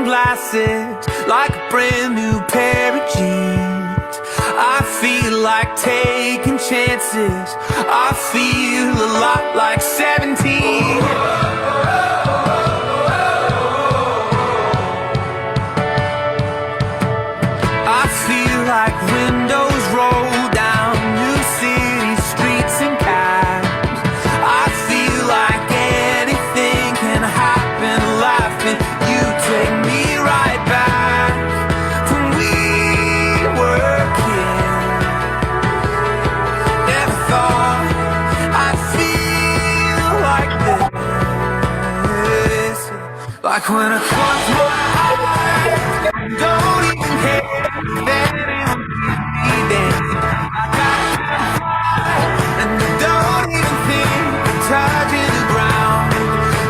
sunglasses, like a brand new pair of jeans. I feel like taking chances. I feel a lot like 17. I feel like windows roll down new city streets and cabs. I feel like anything can happen, laughing. You take me right back when we were kids. Never thought I'd feel like this. Like when I close my eyes, don't even care if anyone sees me dancing. Like I can't fly, and I don't even think of touching the ground.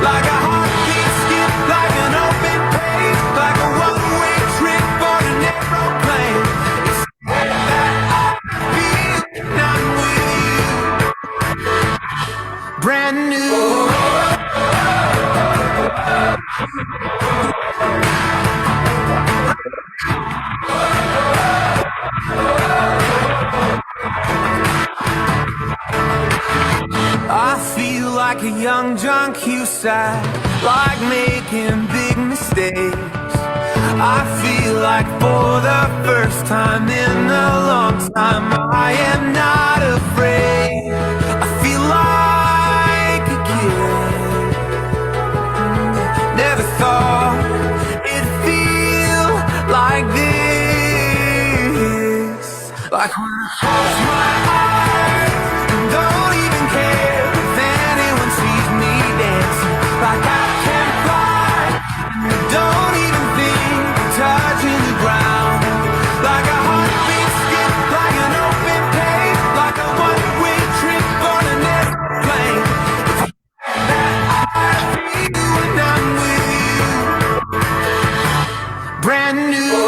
Like a heartbeat skip, like an open page, like a one-way trip on an aeroplane. It's that I feel when I'm with you, brand new. I feel like a young John Cusack, like making big mistakes. I feel like for the first time in a long time, I am not afraid. I feel like a kid. Never thought it'd feel like this. Like when I close my eyes and don't even care if anyone sees me dancing. Like I can't fly, and I don't even think of touching the ground. Like a heartbeat skip, like an open page, like a one-way trip on an airplane. It's that I feel when I'm with you, brand new.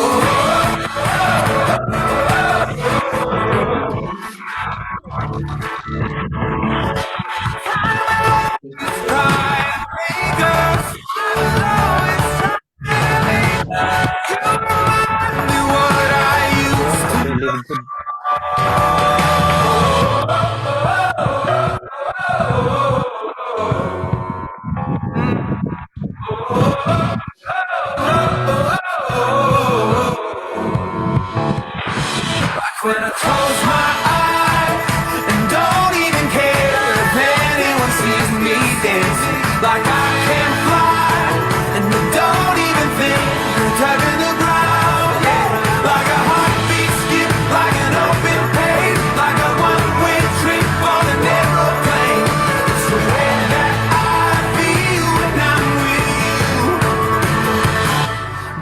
When I close my eyes and don't even care if anyone sees me dancing. Like I can't fly, and I don't even think of touching the ground. Yeah. Like a heartbeat skip, like an open page, like a one-way trip on an aeroplane. It's the way that I feel when I'm with you,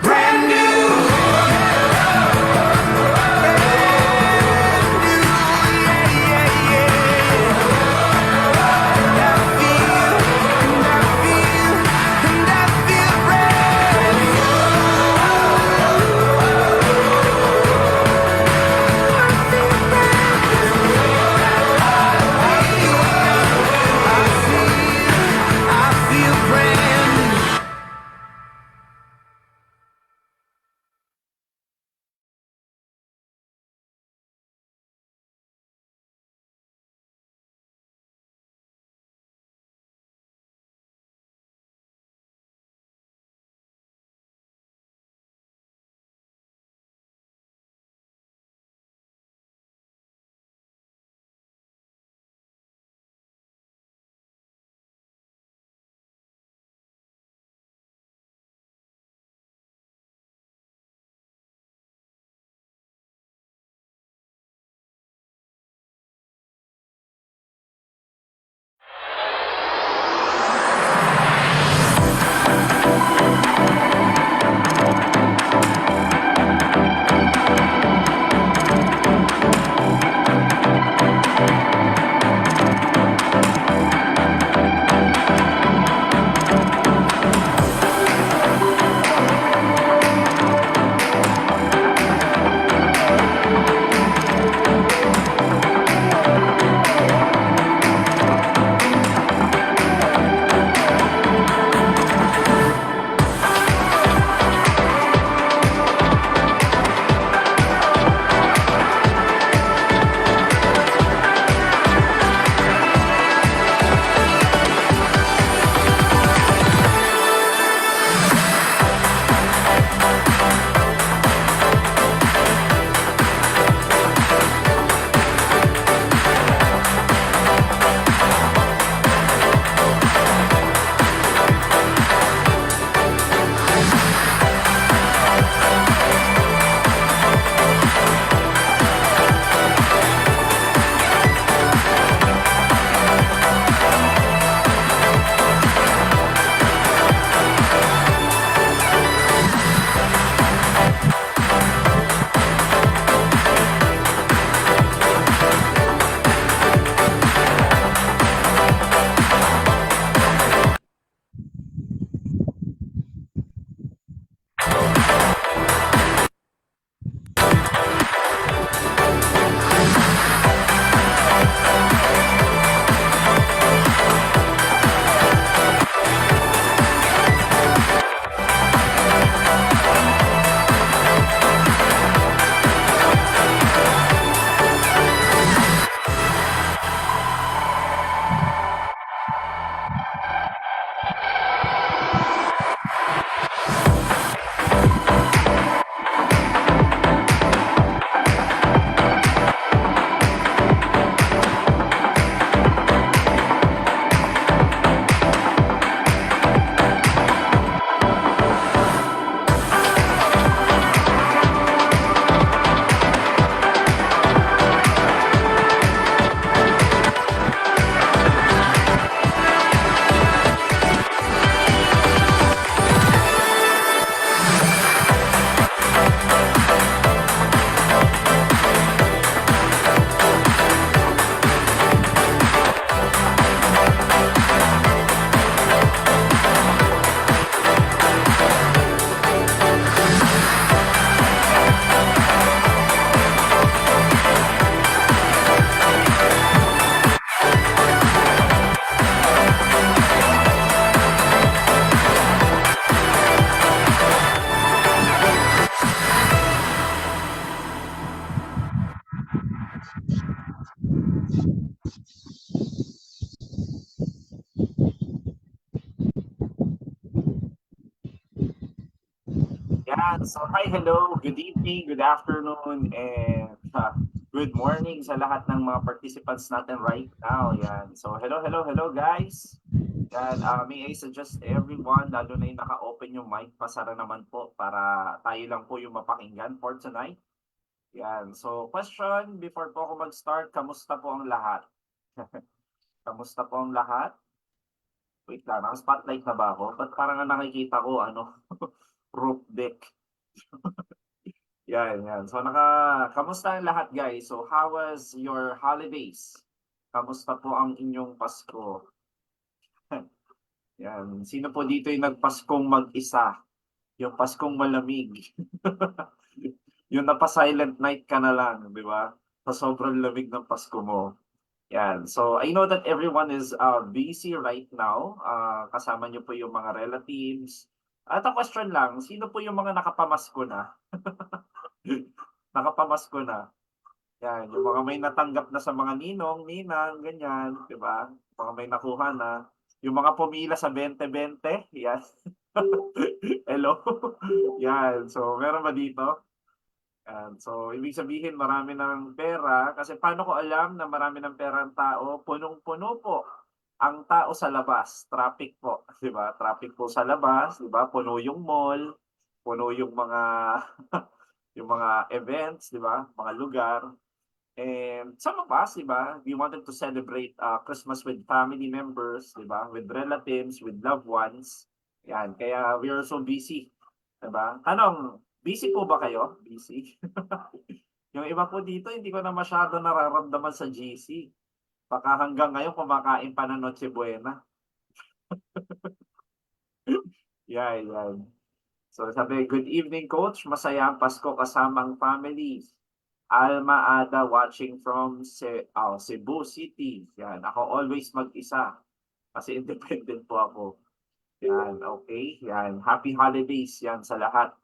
brand new. Yan. So, hi, hello, good evening, good afternoon, and good morning sa lahat ng mga participants natin right now. Yan. So, hello, guys. Yan, may I suggest everyone, lalo na yung naka-open yung mic, pasara naman po para tayo lang po yung mapakinggan for tonight. Yan. So, question before po ako mag-start, kamusta po ang lahat? Kamusta po ang lahat? Wait lang, naka-spotlight na ba ako? Ba't parang nakikita ko, roof deck? Yan. So kamusta ang lahat guys? So how was your holidays? Kamusta po ang inyong Pasko? Yan. Sino po dito yung nagpaskong mag-isa? Yung Paskong malamig. Yung napa-silent night ka na lang, di ba? Sa sobrang lamig ng Pasko mo. Yan. So I know that everyone is busy right now. Kasama niyo po yung mga relatives. At a question lang, sino po yung mga nakapamasko na? Nakapamasko na. Yan, yung mga may natanggap na sa mga ninong, ninang, ganyan, di ba? Mga may nakuha na. Yung mga pumila sa 2020, yan. Hello? Yan, so meron ba dito? Yan. So, ibig sabihin marami ng pera. Kasi paano ko alam na marami ng pera ang tao? Punong-puno po ang tao sa labas. Traffic po, di ba? Traffic po sa labas, di ba? Puno yung mall, puno yung mga yung mga events, di ba? Mga lugar. And some of us, di ba, we wanted to celebrate Christmas with family members, di ba? With relatives, with loved ones. Yan, kaya we are so busy. Di ba? Tanong, busy po ba kayo? Busy? Yung iba po dito, hindi ko na masyado nararamdaman sa GC. Baka hanggang ngayon kumakain pa ng Noche Buena. Yan. So sabi, good evening coach, masaya ang Pasko kasamang family. Alma Ada watching from Cebu City. Yan, ako always mag-isa kasi independent po ako. Yan, okay. Yan, happy holidays yan sa lahat.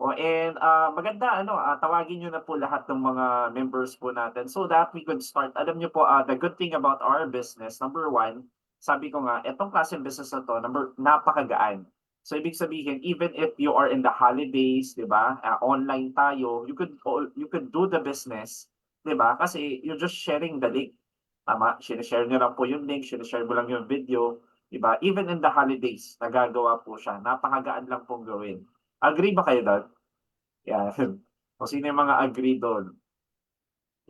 And maganda tawagin niyo na po lahat ng mga members po natin so that we could start. Alam niyo po the good thing about our business, number one, sabi ko nga, etong klaseng business na to, napakagaan. So ibig sabihin, even if you are in the holidays, 'di ba? Online tayo, you could do the business, 'di ba? Kasi you're just sharing the link. Tama? Share niyo lang po yung link, share mo lang yung video, 'di ba? Even in the holidays, nagagawa po siya. Napakagaan lang pong gawin. Agree ba kayo doon? Yan. O sino yung mga agree doon?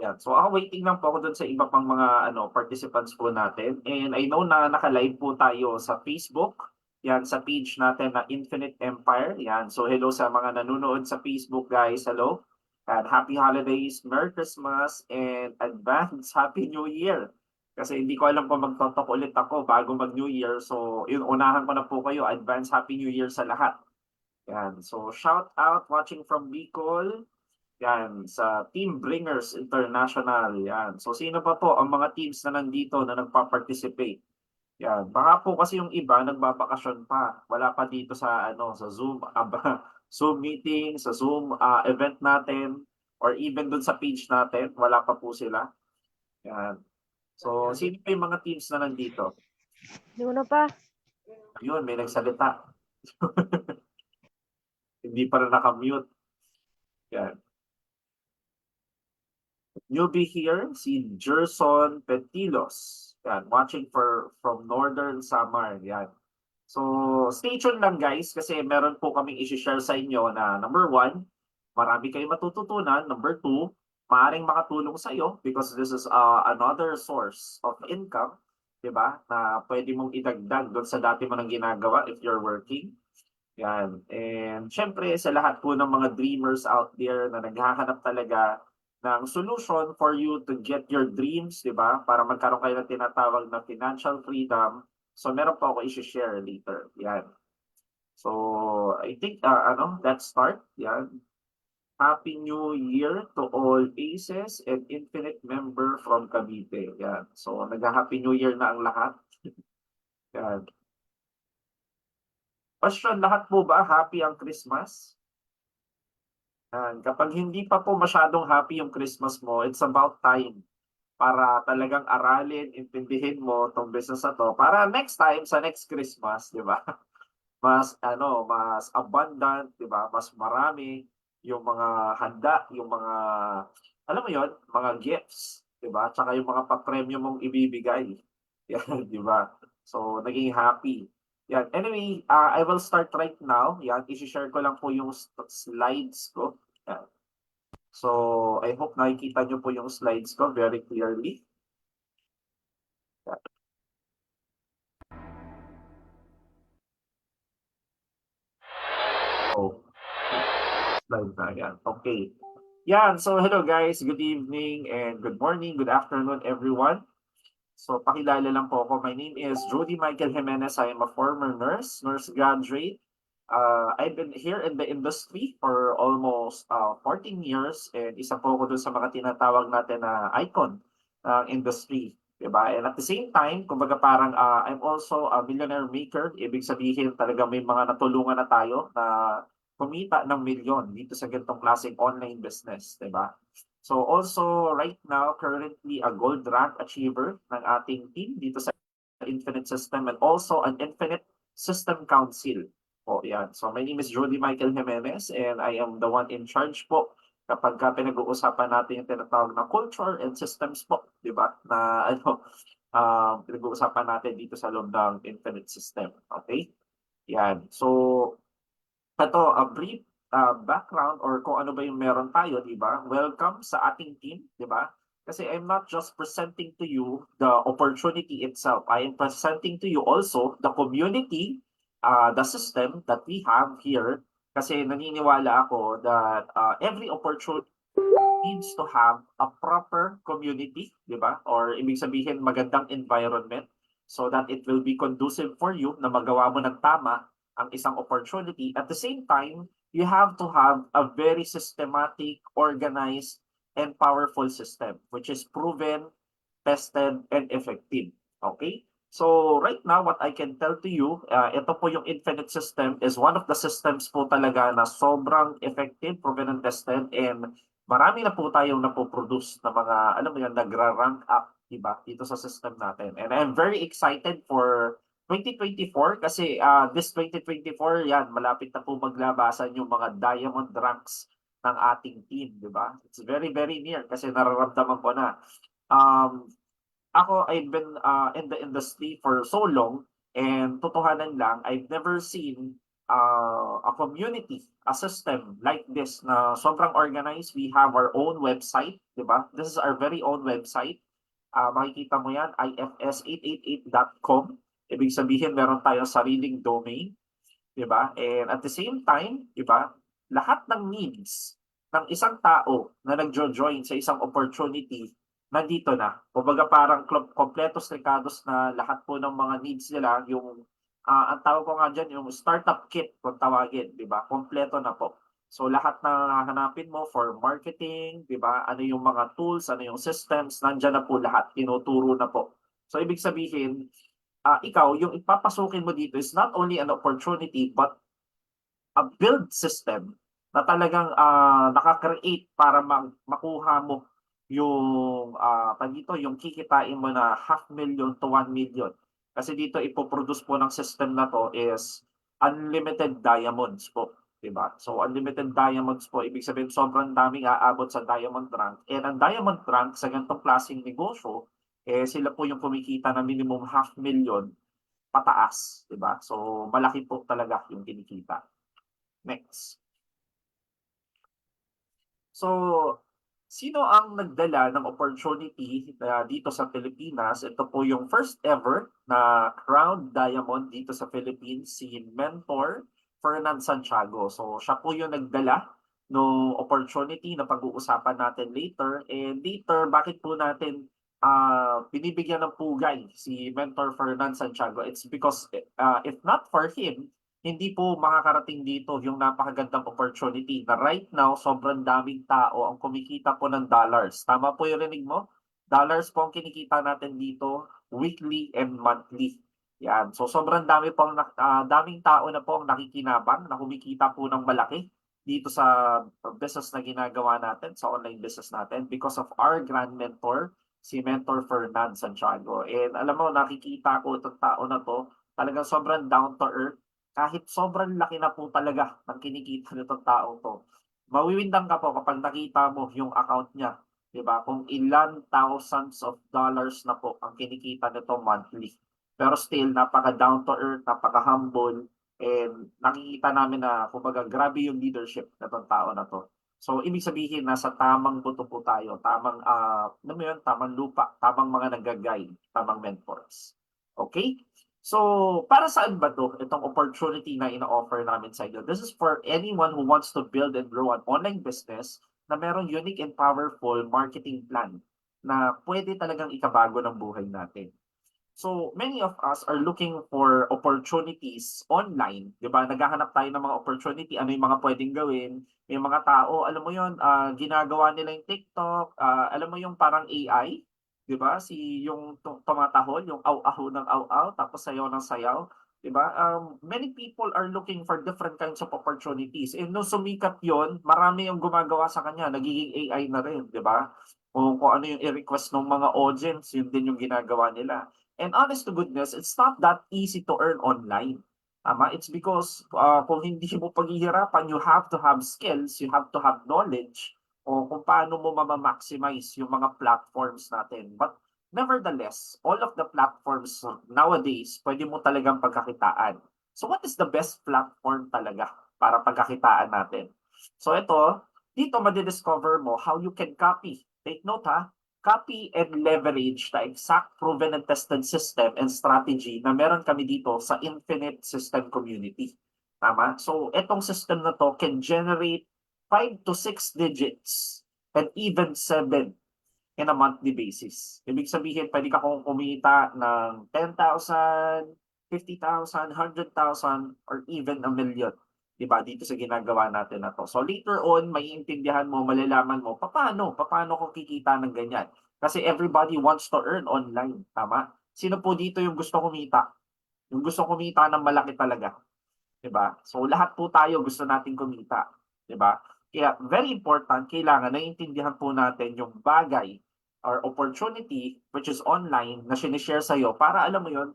Yan. So ako waiting lang po ako doon sa iba pang mga participants po natin. And I know na naka-live po tayo sa Facebook. Yan, sa page natin na Infinite Empire. Yan. So hello sa mga nanonood sa Facebook guys. Hello. And happy holidays, Merry Christmas, and advance Happy New Year. Kasi hindi ko alam kung magtotok ulit ako bago mag-New Year. So yun, unahan ko na po kayo. Advance Happy New Year sa lahat. Yan. So shout out watching from Bicol. Yan, sa Team Bringers International. Yan. So sino pa po ang mga teams na nandito na nagpa-participate? Yan. Baka po kasi yung iba nagbabakasyon pa. Wala pa dito sa sa Zoom Zoom meeting, sa Zoom event natin or even dun sa page natin, wala pa po sila. Yan. So sino pa yung mga teams na nandito? Hindi ko na pa. Ayun, may nagsalita. Hindi pa rin naka-mute. Yan. Newbie here, si Gerson Petilos. Yan, watching from Northern Samar. Yan. So, stay tuned lang guys kasi meron po kaming i-share sa inyo na number one, marami kayong matututunan. Number two, maaaring makatulong sa iyo because this is another source of income, di ba? Na pwede mong idagdag doon sa dati mo nang ginagawa if you're working. Yan. And syempre sa lahat po ng mga dreamers out there na naghahanap talaga ng solution for you to get your dreams, di ba? Para magkaroon kayo ng tinatawag na financial freedom. So meron po ako i-share later. Yan. So I think let's start. Yan. Happy New Year to all Aces and Infinite member from Cavite. Yan. So nag-Happy New Year na ang lahat. Yan. Question, lahat po ba happy ang Christmas? Kapag hindi pa po masyadong happy yung Christmas mo, it's about time para talagang aralin, intindihin mo tong business na to para next time sa next Christmas, di ba? mas abundant, 'di ba? Mas marami yung mga handa, yung mga alam mo yon, mga gifts, 'di ba? Tsaka yung mga pa-premyo mong ibibigay. Yan, 'di ba? So, naging happy. Yan. Anyway, I will start right now. Yan, i-share ko lang po yung slides ko. Yan. So, I hope nakikita nyo po yung slides ko very clearly. Yan. So, slide na yan. Okay. Yan. So, hello guys. Good evening and good morning, good afternoon, everyone. So, pakilala lang po ako. My name is Jody Michael Jimenez. I am a former nurse graduate. I've been here in the industry for almost 14 years and isa po ako dun sa mga tinatawag natin na icon ng industry. Diba? And at the same time, kumbaga parang I'm also a millionaire maker. Ibig sabihin talaga may mga natulungan na tayo na kumita ng milyon dito sa ganitong klaseng online business. Diba? So also right now, currently a gold rank achiever ng ating team dito sa Infinite System and also an Infinite System Council. Po, yan. So my name is Jody Michael Jimenez and I am the one in charge po kapag pinag-uusapan natin yung tinatawag na culture and systems po, di ba? Na pinag-uusapan natin dito sa loob ng Infinite System. Okay? Yan. So ito, a brief background or kung ano ba yung meron tayo, di ba? Welcome sa ating team, di ba? Kasi I'm not just presenting to you the opportunity itself. I am presenting to you also the community, the system that we have here. Kasi naniniwala ako that every opportunity needs to have a proper community, di ba? Or ibig sabihin magandang environment so that it will be conducive for you na magawa mo ng tama ang isang opportunity. At the same time, you have to have a very systematic, organized, and powerful system which is proven, tested, and effective. Okay? So right now, what I can tell to you, ito po yung Infinite System is one of the systems po talaga na sobrang effective, proven and tested, and marami na po tayong napoproduce na mga, alam mo yan, nagra-rank up, diba, dito sa system natin. And I'm very excited for 2024 kasi this 2024, yan, malapit na po maglabasan yung mga diamond ranks ng ating team, di ba? It's very, very near kasi nararamdaman ko na. Um, Ako, I've been in the industry for so long and totohanan lang, I've never seen a community, a system like this na sobrang organized. We have our own website, di ba? This is our very own website. Makikita mo yan, ifs888.com. Ibig sabihin, meron tayong sariling domain, di ba? And at the same time, di ba, lahat ng needs ng isang tao na nagjo-join sa isang opportunity nandito na. Kumbaga parang kompletos rekados na lahat po ng mga needs nila, yung ang tawag ko nga diyan yung startup kit kung tawagin, 'di ba? Kompleto na po. So lahat na hahanapin mo for marketing, 'di ba? Ano yung mga tools, ano yung systems, nandiyan na po lahat, tinuturo na po. So ibig sabihin, ikaw yung ipapasukin mo dito is not only an opportunity but a build system na talagang naka-create para makuha mo yung dito yung kikitain mo na 500,000 to 1,000,000. Kasi dito ipoproduce po ng system na to is unlimited diamonds po, 'di ba? So unlimited diamonds po, ibig sabihin sobrang daming aabot sa diamond rank. And ang diamond rank sa ganitong klaseng negosyo, sila po yung kumikita ng minimum 500,000 pataas, 'di ba? So malaki po talaga yung kinikita. Next. So, sino ang nagdala ng opportunity dito sa Pilipinas? Ito po yung first ever na crowned diamond dito sa Philippines, si Mentor Fernand Santiago. So, siya po yung nagdala ng opportunity na pag-uusapan natin later. And later, bakit po natin binibigyan ng pugay si Mentor Fernand Santiago? It's because if not for him, hindi po makakarating dito yung napakagandang opportunity na right now sobrang daming tao ang kumikita po ng dollars. Tama po yung rinig mo? Dollars po ang kinikita natin dito weekly and monthly. Yan. So sobrang dami po daming tao na po ang nakikinabang na kumikita po ng malaki dito sa business na ginagawa natin, sa online business natin because of our grand mentor, si Mentor Fernand Santiago. And alam mo, nakikita ko itong tao na to, talagang sobrang down to earth. kahit sobrang laki na po talaga ng kinikita nitong taong 'to, mawiwindang ka po kapag nakita mo yung account niya, 'di ba? Kung ilan thousands of dollars na po ang kinikita nito monthly. Pero still napaka-down to earth, napaka-humble, and nakikita namin na kumbaga grabe yung leadership nitong tao na 'to. So, ibig sabihin nasa tamang buto po tayo, tamang, alam mo yun, tamang lupa, tamang mga nagga-guide, tamang mentors. Okay. So, para saan ba 'to, itong opportunity na ino-offer namin sa inyo? This is for anyone who wants to build and grow an online business na merong unique and powerful marketing plan na pwede talagang ikabago ng buhay natin. So, many of us are looking for opportunities online, 'di ba? Naghahanap tayo ng mga opportunity, ano yung mga puwedeng gawin. May mga tao, alam mo 'yun, ginagawa nila yung TikTok, alam mo yung parang AI, 'di ba? Yung tumatahol, yung aw-aho ng aw-aw, tapos sayaw ng sayaw, 'di ba? Many people are looking for different kinds of opportunities. And nung sumikat 'yun, marami yung gumagawa sa kanya, nagiging AI na rin, 'di ba? Kung ano yung i-request ng mga audience, yun din yung ginagawa nila. And honest to goodness, it's not that easy to earn online. Tama? It's because kung hindi mo paghihirapan, you have to have skills, you have to have knowledge o kung paano mo maximize yung mga platforms natin. But nevertheless, all of the platforms nowadays, pwede mo talagang pagkakitaan. So what is the best platform talaga para pagkakitaan natin? So ito, dito madidiscover mo how you can copy. Take note ha, copy and leverage the exact proven and tested system and strategy na meron kami dito sa Infinite System Community. Tama? So, etong system na to can generate 5 to 6 digits and even 7 in a monthly basis. Ibig sabihin, pwede ka kung kumita ng 10,000, 50,000, 100,000, or even a million. Diba? Dito sa ginagawa natin na to. So later on, maiintindihan mo, malalaman mo, paano ko kikita ng ganyan? Kasi everybody wants to earn online. Tama? Sino po dito yung gusto kumita? Yung gusto kumita ng malaki talaga. 'Di ba? So lahat po tayo gusto nating kumita, 'di ba? Kaya very important, kailangan naiintindihan po natin yung bagay or opportunity which is online na shine-share sa'yo para alam mo yun,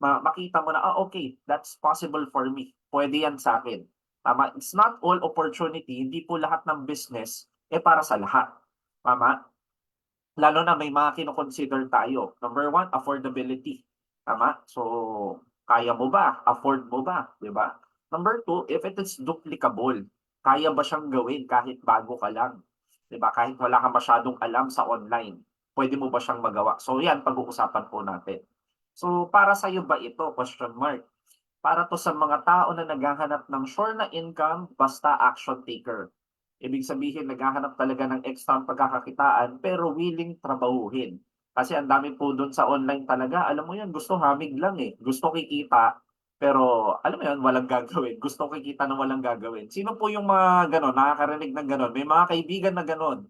makita mo na, okay, that's possible for me. Pwede yan sa akin. Tama? It's not all opportunity, hindi po lahat ng business para sa lahat. Tama? Lalo na may mga kino-consider tayo. Number one, affordability. Tama? So, kaya mo ba? Afford mo ba? 'Di ba? Number two, if it is duplicable, kaya ba siyang gawin kahit bago ka lang? 'Di ba? Kahit wala kang masyadong alam sa online, pwede mo ba siyang magawa? So, 'yan pag-uusapan po natin. So, para sa'yo ba ito? Question mark. Para 'to sa mga tao na naghahanap ng sure na income basta action taker. Ibig sabihin naghahanap talaga ng extra pagkakakitaan pero willing trabahuhin. Kasi ang dami po dun sa online talaga, alam mo yun, gusto hamig lang, eh. Gusto kikita, pero alam mo yun, walang gagawin. Gusto kikita na walang gagawin. Sino po yung mga gano'n, nakakarinig ng gano'n? May mga kaibigan na gano'n,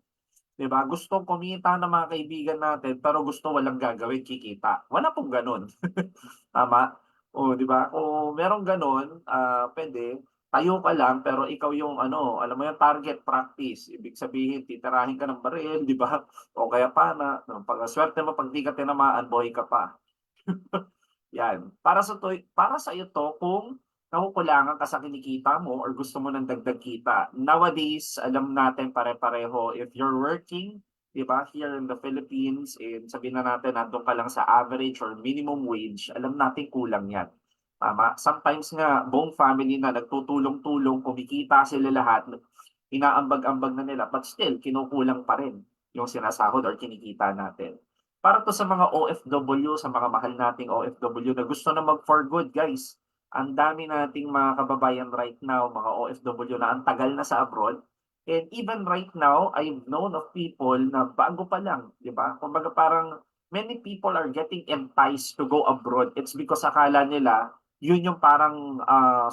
'di ba? Gustong kumita ng mga kaibigan natin pero gusto walang gagawin, kikita. Wala pong gano'n. Tama? Oh, 'di ba? Kung merong gano'n, puwede, tayo ka lang pero ikaw yung ano, alam mo yung target practice. Ibig sabihin titirahin ka ng baril, 'di ba? O kaya pana, no, pag swerte mo 'pag 'di ka tinamaan, buhay ka pa. 'Yan. Para sa iyo 'to kung nakukulangan ka sa kinikita mo or gusto mo ng dagdag kita. Nowadays, alam natin pare-pareho if you're working, 'di ba, here in the Philippines, and sabihin na natin nandun ka lang sa average or minimum wage, alam natin kulang 'yan. Tama? Sometimes nga buong family na nagtutulong-tulong, kumikita sila lahat, inaambag-ambag na nila, but still kinukulang pa rin yung sinasahod or kinikita natin. Para 'to sa mga OFW, sa mga mahal nating OFW na gusto na mag for good, guys. Ang dami nating mga kababayan right now, mga OFW na ang tagal na sa abroad. And even right now, I've known of people na bago pa lang, 'di ba? Kumbaga parang many people are getting enticed to go abroad. It's because akala nila yun yung parang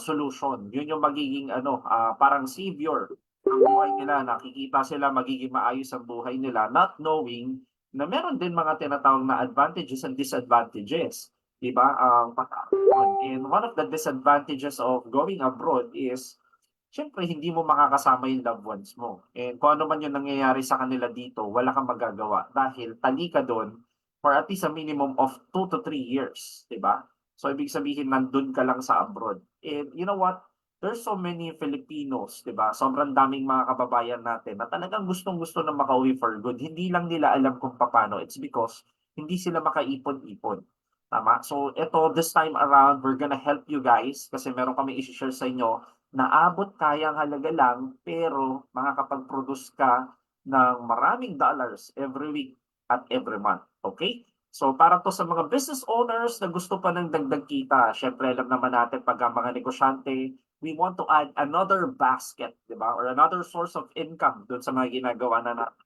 solution. Yun yung magiging ano, parang savior ng buhay nila. Nakikita sila magiging maayos ang buhay nila, not knowing na meron din mga tinatawag na advantages and disadvantages, 'di ba? Ang pag-abroad. And one of the disadvantages of going abroad is siyempre hindi mo makakasama yung loved ones mo. And kung ano man yung nangyayari sa kanila dito, wala kang magagawa dahil tali ka do'n for at least a minimum of 2 to 3 years, 'di ba? So ibig sabihin nandun ka lang sa abroad. And you know what? There's so many Filipinos, 'di ba? Sobrang daming mga kababayan natin na talagang gustong-gusto na makauwi for good. Hindi lang nila alam kung paano. It's because hindi sila makaipon-ipon. Tama? So ito, this time around, we're gonna help you guys kasi meron kami i-share sa inyo na abot kayang halaga lang pero makakapag-produce ka ng maraming dollars every week at every month. Okay? So para to sa mga business owners na gusto pa ng dagdag kita, syempre alam naman natin pag ang mga negosyante, we want to add another basket, di ba? Or another source of income doon sa mga ginagawa na natin.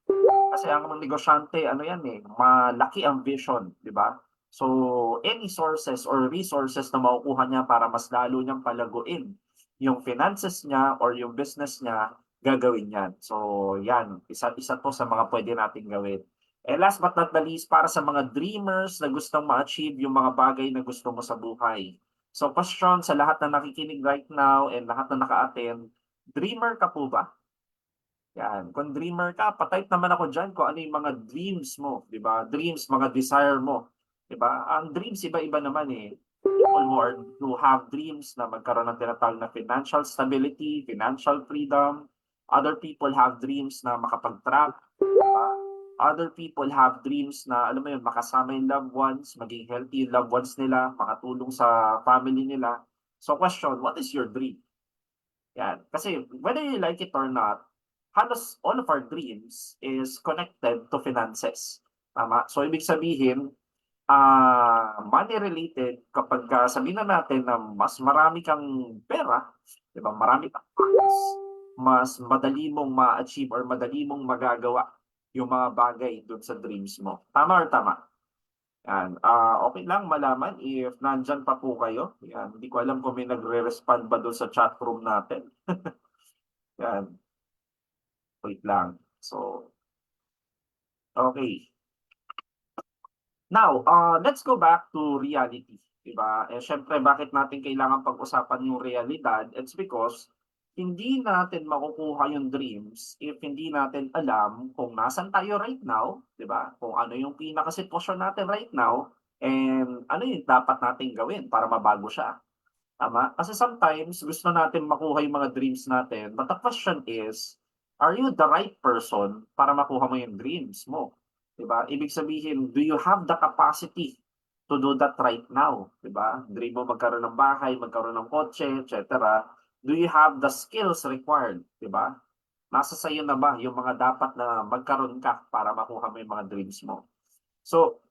Kasi ang mga negosyante, ano yan eh, malaki ang vision, di ba? So any sources or resources na makukuha niya para mas lalo niyang palaguin yung finances niya or yung business niya, gagawin yan. So yan, isa-isa to sa mga pwede nating gawin. And last but not the least, para sa mga dreamers na gustong ma-achieve yung mga bagay na gusto mo sa buhay. So question sa lahat na nakikinig right now and lahat na naka-attend, dreamer ka po ba? Yan. Kung dreamer ka, patype naman ako dyan kung ano yung mga dreams mo, di ba? Dreams, mga desire mo. Di ba? Ang dreams, iba-iba naman eh. People who have dreams na magkaroon ng tinatawag na financial stability, financial freedom. Other people have dreams na makapag-travel. Diba? Other people have dreams na, alam mo yun, makasama yung loved ones, maging healthy yung loved ones nila, makatulong sa family nila. So question, what is your dream? Yan. Kasi whether you like it or not, halos all of our dreams is connected to finances. Tama? So ibig sabihin, money related kapag sabihin na natin na mas marami kang pera, 'di ba? Marami kang funds, mas madali mong ma-achieve or madali mong magagawa yung mga bagay doon sa dreams mo. Tama or tama? Yan. Okay lang malaman if nandyan pa po kayo. Yan. Hindi ko alam kung may nagre-respond ba doon sa chat room natin. Yan. Wait lang. So, okay. Now, let's go back to reality, 'di ba? Eh syempre bakit natin kailangan pag-usapan yung realidad? It's because hindi natin makukuha yung dreams if hindi natin alam kung nasan tayo right now, 'di ba? Kung ano yung pinakasitwasyon natin right now and ano yung dapat nating gawin para mabago siya. Tama? Kasi sometimes gusto natin makuha yung mga dreams natin, but the question is, are you the right person para makuha mo yung dreams mo? 'Di ba? Ibig sabihin, do you have the capacity to do that right now? 'Di ba? Dream mo magkaroon ng bahay, magkaroon ng kotse, etc. Do you have the skills required? 'Di ba? Nasa sa'yo na ba yung mga dapat na magkaroon ka para makuha mo yung mga dreams mo? So,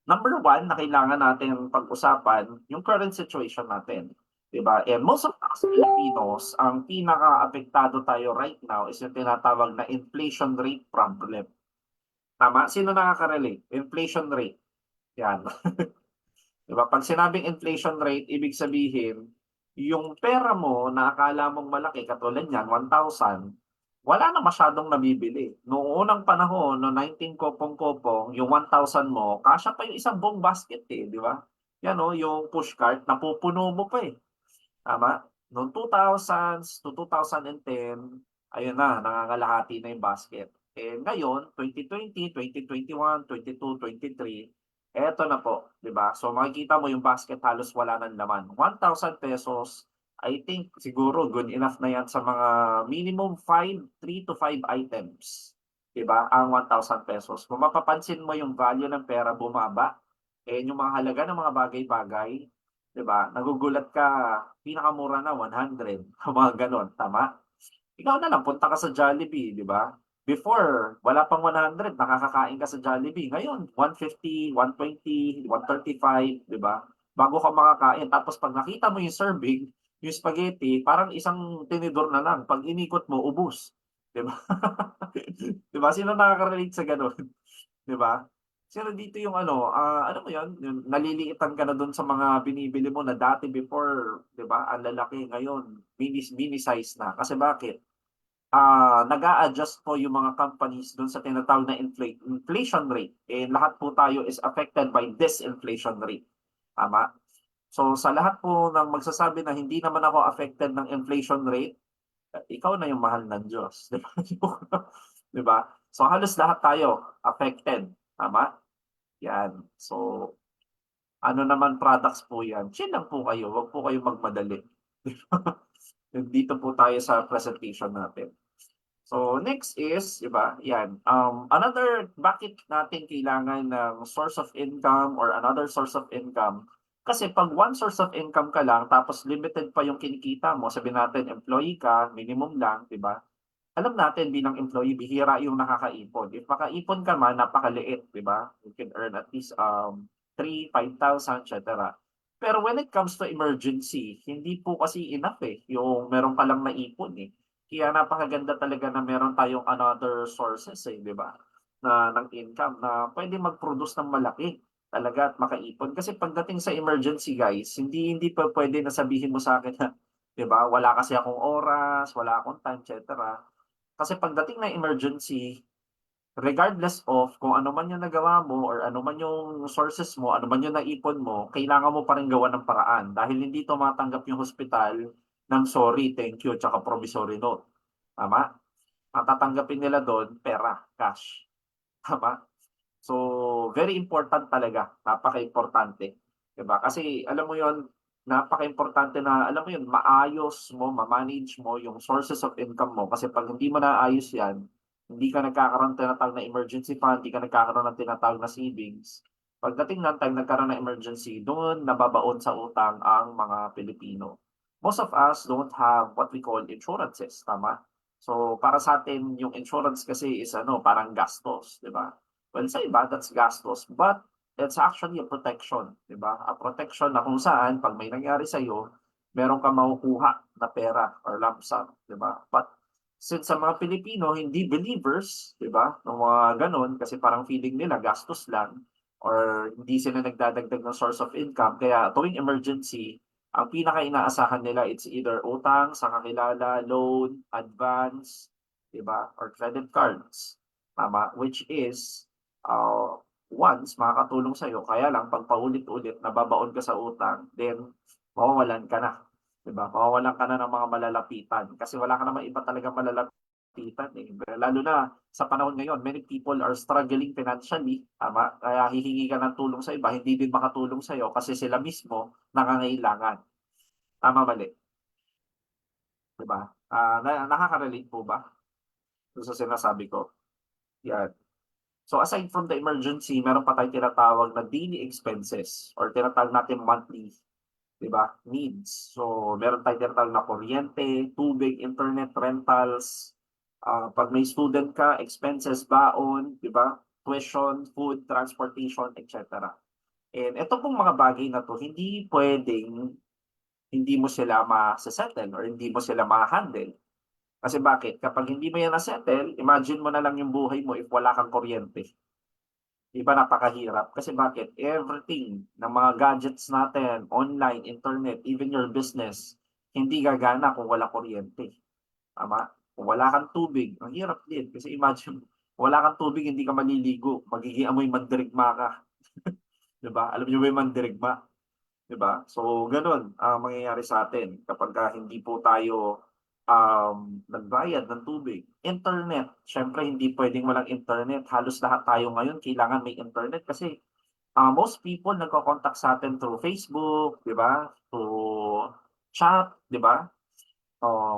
number one na kailangan natin pag-usapan yung current situation natin, 'di ba? And most of us Filipinos, ang pinaka-apektado tayo right now is yung tinatawag na inflation rate problem. Tama? Sino nakaka-relate? Inflation rate. Yan. 'Di ba? Pag sinabing inflation rate, ibig sabihin, yung pera mo na akala mong malaki, katulad niyan, 1,000, wala na masyadong nabibili. Noong unang panahon, no 19 kopong-kopong, yung 1,000 mo, kasya pa yung isang buong basket eh, di ba? Yan o, yung push cart, napupuno mo pa eh. Tama? Noong 2000s to 2010, ayun na, nangangalahati na yung basket. Eh ngayon, 2020, 2021, 22, 23, eto na po, 'di ba? So makikita mo yung basket halos wala ng laman. 1,000 pesos, I think siguro good enough na 'yan sa mga minimum 3 to 5 items. 'Di ba? Ang 1,000 pesos. Kung mapapansin mo yung value ng pera bumaba, eh yung mga halaga ng mga bagay-bagay, 'di ba? Nagugulat ka, pinakamura na 100, mga gano'n, tama? Ikaw na lang, punta ka sa Jollibee, 'di ba? Before, wala pang 100, nakakakain ka sa Jollibee. Ngayon, 150, 120, 135, 'di ba? Bago ka makakain. Tapos pag nakita mo yung serving, yung spaghetti, parang isang tinidor na lang. Pag inikot mo, ubos. 'Di ba? 'Di ba? Sino nakaka-relate sa gano'n? 'Di ba? Sino dito yung ano, ano mo 'yun, yung naliliitan ka na do'n sa mga binibili mo na dati before, 'di ba, ang lalaki, ngayon mini mini size na. Kasi bakit? Nag-a-adjust po yung mga companies dun sa tinatawag na inflation rate. Eh, lahat po tayo is affected by this inflation rate. Tama? So, sa lahat po ng magsasabi na hindi naman ako affected ng inflation rate, ikaw na yung mahal ng Diyos. Di ba? Di ba? So, halos lahat tayo affected. Tama? Yan. So, Ano naman products po yan, chill lang po kayo, wag po kayong magmadali. Dito po tayo sa presentation natin. So next is, 'di ba? Yan. Another bakit natin kailangan ng source of income or another source of income? Kasi pag one source of income ka lang tapos limited pa yung kinikita mo, sabihin natin employee ka, minimum lang, 'di ba? Alam natin bilang employee, bihira yung nakakaipon. If makaipon ka man, napakaliit, 'di ba? You can earn at least 3, 5,000, etc. Pero when it comes to emergency, hindi po kasi enough eh, yung meron ka lang naipon eh. Kaya napakaganda talaga na meron tayong another sources eh, 'di ba? Ng income na pwede mag-produce ng malaki talaga at makaipon. Kasi pagdating sa emergency guys, hindi pa pwede na sabihin mo sa akin na, 'di ba? Wala kasi akong oras, wala akong time, etc. Kasi pagdating ng emergency, regardless of kung ano man yung nagawa mo or ano man yung sources mo, ano man yung naipon mo, kailangan mo pa rin gawan ng paraan dahil hindi tumatanggap yung hospital ng sorry, thank you, tsaka promissory note. Tama? Ang tatanggapin nila doon, pera, cash. Tama? So, very important talaga, napaka-importante, 'di ba? Kasi alam mo 'yon, napaka-importante na alam mo 'yun, maayos mo, ma-manage mo yung sources of income mo kasi 'pag hindi mo naayos 'yan, hindi ka nagkakaroon ng tinatawag na emergency fund, hindi ka nagkakaroon ng tinatawag na savings. Pagdating ng time nagkaroon ng emergency, doon nababaon sa utang ang mga Pilipino. Most of us don't have what we call insurances, tama? So, para sa atin yung insurance kasi is ano, parang gastos, 'di ba? Well, sa iba, that's gastos, but it's actually a protection, 'di ba? A protection na kung saan 'pag may nangyari sa'yo, meron kang makukuha na pera or lump sum, 'di ba? But since sa mga Pilipino hindi believers, 'di ba, ng mga gano'n kasi parang feeling nila gastos lang or hindi sila nagdadagdag ng source of income kaya tuwing emergency, ang pinaka-inaasahan nila it's either utang sa kakilala, loan, advance, 'di ba, or credit cards, tama? Which is once makakatulong sa'yo kaya lang 'pag paulit-ulit nababaon ka sa utang, then mawawalan ka na, 'di ba? Mawawalan ka na ng mga malalapitan kasi wala ka namang iba talagang malalapitan, eh. Lalo na sa panahon ngayon, many people are struggling financially, tama? Kaya hihingi ka ng tulong sa iba, hindi din makatulong sa'yo kasi sila mismo nangangailangan. Tama, mali, 'di ba? Nakaka-relate po ba dun sa sinasabi ko? Yan. So aside from the emergency, meron pa tayong tinatawag na daily expenses or tinatawag natin monthly, 'di ba, needs. So meron tayong tinatawag na kuryente, tubig, internet, rentals, 'pag may student ka, expenses, baon, 'di ba, tuition, food, transportation, et cetera. And eto pong mga bagay na 'to, hindi puwedeng hindi mo sila mase-settle or hindi mo sila maha-handle. Kasi bakit? Kapag hindi mo yan na-settle, imagine mo na lang yung buhay mo if wala kang kuryente. 'Di ba napakahirap? Kasi bakit? Everything ng mga gadgets natin, online, internet, even your business, hindi gagana kung wala kuryente, tama? Kung wala kang tubig, ang hirap din kasi imagine wala kang tubig hindi ka maliligo, magiging amoy mandirigma ka, 'di ba? Alam niyo ba yung mandirigma? 'Di ba? So gano'n ang mangyayari sa atin kapagka hindi po tayo, nagbayad ng tubig. Internet, siyempre hindi puwedeng walang internet, halos lahat tayo ngayon kailangan may internet kasi, most people nagko-contact sa'tin through Facebook, 'di ba? Through chat, 'di ba?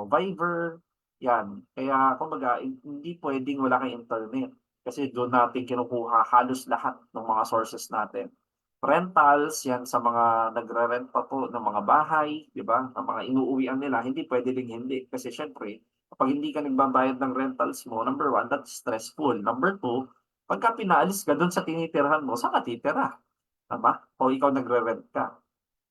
Viber, 'yan. Kaya kumbaga hindi puwedeng wala kang internet kasi do'n natin kinukuha halos lahat ng mga sources natin. Rentals, 'yan sa mga nagre-rent pa po ng mga bahay, 'di ba, ng mga inuuwian nila, hindi puwede ding hindi. Kasi siyempre kapag hindi ka nagbabayad ng rentals mo, number one, that's stressful. Number two, pagka pinaalis ka do'n sa tinitirhan mo, saan ka titira, tama? O ikaw nagre-rent ka.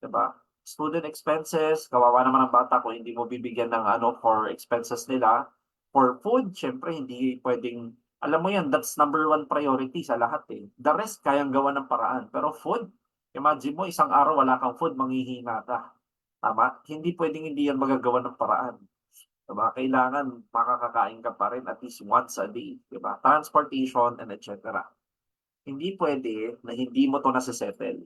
'Di ba? Student expenses, kawawa naman ang bata kung hindi mo bibigyan ng ano, for expenses nila. For food, siyempre hindi puwedeng alam mo 'yan, that's number one priority sa lahat, eh. The rest kayang gawan ng paraan, pero food, imagine mo isang araw wala kang food, manghihina ka, tama? Hindi puwedeng hindi 'yan magagawan ng paraan, 'di ba? Kailangan makakakain ka pa rin at least once a day, 'di ba? Transportation and et cetera. Hindi puwede na hindi mo 'to nase-settle.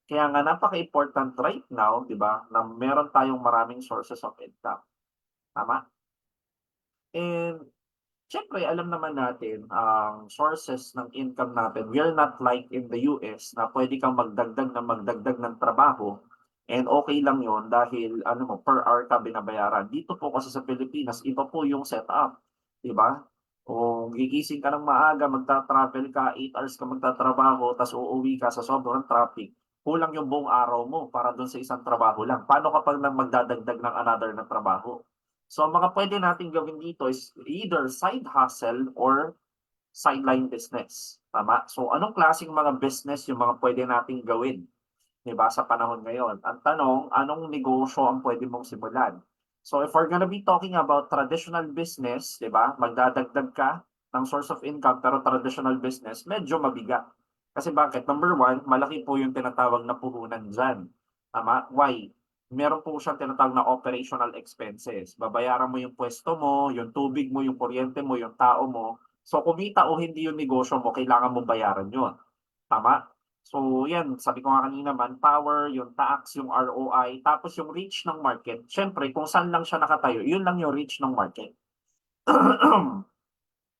Kaya nga napaka-important right now, 'di ba, na meron tayong maraming sources of income, tama? And Siyempre alam naman natin ang sources ng income natin. We are not like in the US na puwede kang magdagdag ng trabaho and okey lang yon dahil ano mo, per hour ka binabayaran. Dito po kasi sa Pilipinas iba po yung setup, 'di ba? Kung gigising ka ng maaga, magta-travel ka, 8 hours ka magtatrabaho ta's uuwi ka sa sobrang traffic, kulang yung buong araw mo para dun sa isang trabaho lang. Paano kapag magdadagdag ng another na trabaho? So ang mga puwede nating gawin dito is either side hustle or sideline business, tama? So anong klaseng mga business yung mga puwede nating gawin, 'di ba, sa panahon ngayon? Ang tanong, anong negosyo ang puwede mong simulan? So if we're gonna be talking about traditional business, 'di ba, magdadagdag ka ng source of income pero traditional business, medyo mabigat. Kasi bakit? Number one, malaki po yung tinatawag na puhunan diyan, tama? Why? Meron po siyang tinatawag na operational expenses. Babayaran mo yung puwesto mo, yung tubig mo, yung kuryente mo, yung tao mo. So kumita o hindi yung negosyo mo, kailangan mong bayaran yun, tama? So yan, sabi ko nga kanina, manpower, yung tax, yung ROI, tapos yung reach ng market. Siyempre kung saan lang siya nakatayo, yun lang yung reach ng market.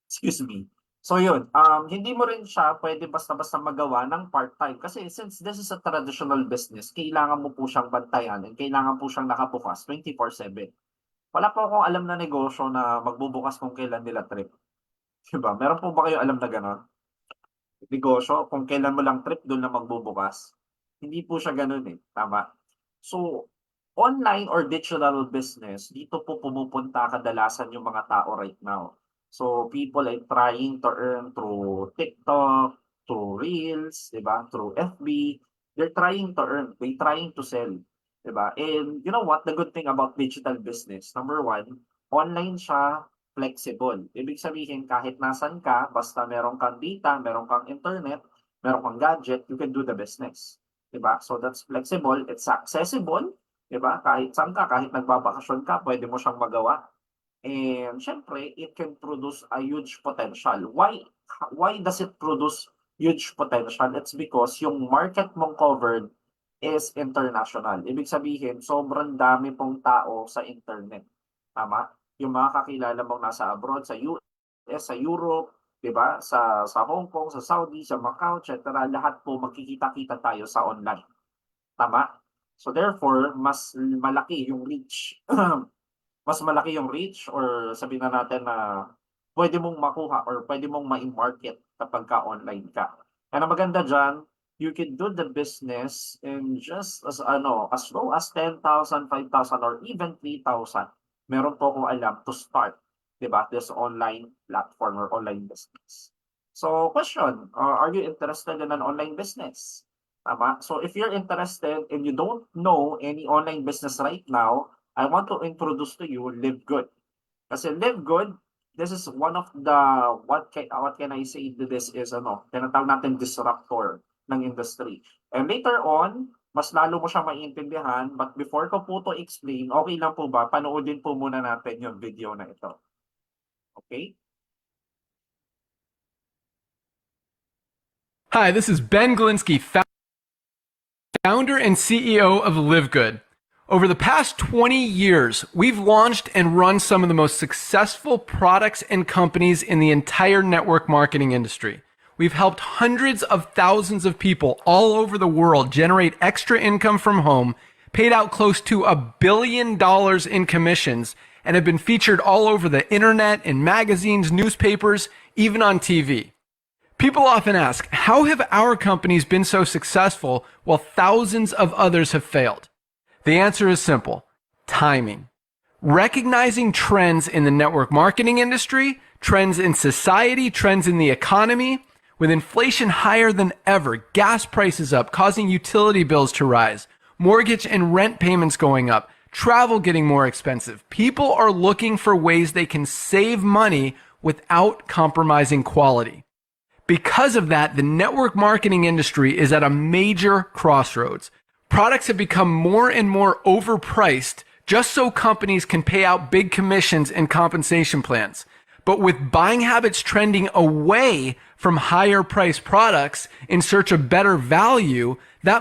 Excuse me. So yun, hindi mo rin siya puwede basta-basta magawa ng part-time kasi since this is a traditional business, kailangan mo po siyang bantayan and kailangan po siyang nakabukas 24/7. Wala po akong alam na negosyo na magbubukas kung kailan nila trip, 'di ba? Meron po ba kayong alam na gano'n? Negosyo kung kailan mo lang trip dun lang magbubukas? Hindi po siya gano'n, eh, tama? So, online or digital business, dito po pumupunta kadalasan yung mga tao right now. So, people are trying to earn through TikTok, through Reels, 'di ba, through FB. They're trying to earn, they trying to sell, 'di ba? And you know what, the good thing about digital business, number one, online siya, flexible. Ibig sabihin kahit nasaan ka, basta meron kang data, meron kang internet, meron kang gadget, you can do the business, 'di ba? So that's flexible, it's accessible, 'di ba? Kahit saan ka, kahit nagbabakasyon ka, pwede mo siyang magawa. And siyempre, it can produce a huge potential. Why does it produce huge potential? It's because yung market mong covered is international. Ibig sabihin, sobrang dami pong tao sa internet. Tama? Yung mga kakilala mong nasa abroad, sa US, sa Europe, 'di ba? Sa Hong Kong, sa Saudi, sa Macau, etc. Lahat po magkikita-kita tayo sa online. Tama? So therefore, mas malaki yung reach. Mas malaki yung reach or sabihin na natin na pwede mong makuha or pwede mong mai-market kapagka online ka. And ang maganda diyan, you can do the business in just as low as 10,000, 5,000 or even 3,000. Meron po akong alam to start, 'di ba, this online platform or online business. So question, are you interested in an online business? Tama? So if you're interested and you don't know any online business right now, I want to introduce to you Live Good. Kasi Live Good, this is one of the what can I say to this is tinatawag natin disruptor ng industry. And later on, mas lalo mo siyang maiintindihan, but before ko po to explain, okay lang po ba panoodin po muna natin yung video na ito. Okay? Hi, this is Ben Glinsky, founder and CEO of Live Good. Over the past 20 years, we've launched and run some of the most successful products and companies in the entire network marketing industry. We've helped hundreds of thousands of people all over the world generate extra income from home, paid out close to $1 billion in commissions, and have been featured all over the internet, in magazines, newspapers, even on TV. People often ask, how have our companies been so successful while thousands of others have failed? The answer is simple: timing. Recognizing trends in the network marketing industry, trends in society, trends in the economy. With inflation higher than ever, gas prices up, causing utility bills to rise, mortgage and rent payments going up, travel getting more expensive, people are looking for ways they can save money without compromising quality. Because of that, the network marketing industry is at a major crossroads. Products have become more and more overpriced just so companies can pay out big commissions and compensation plans. But with buying habits trending away from higher priced products in search of better value, that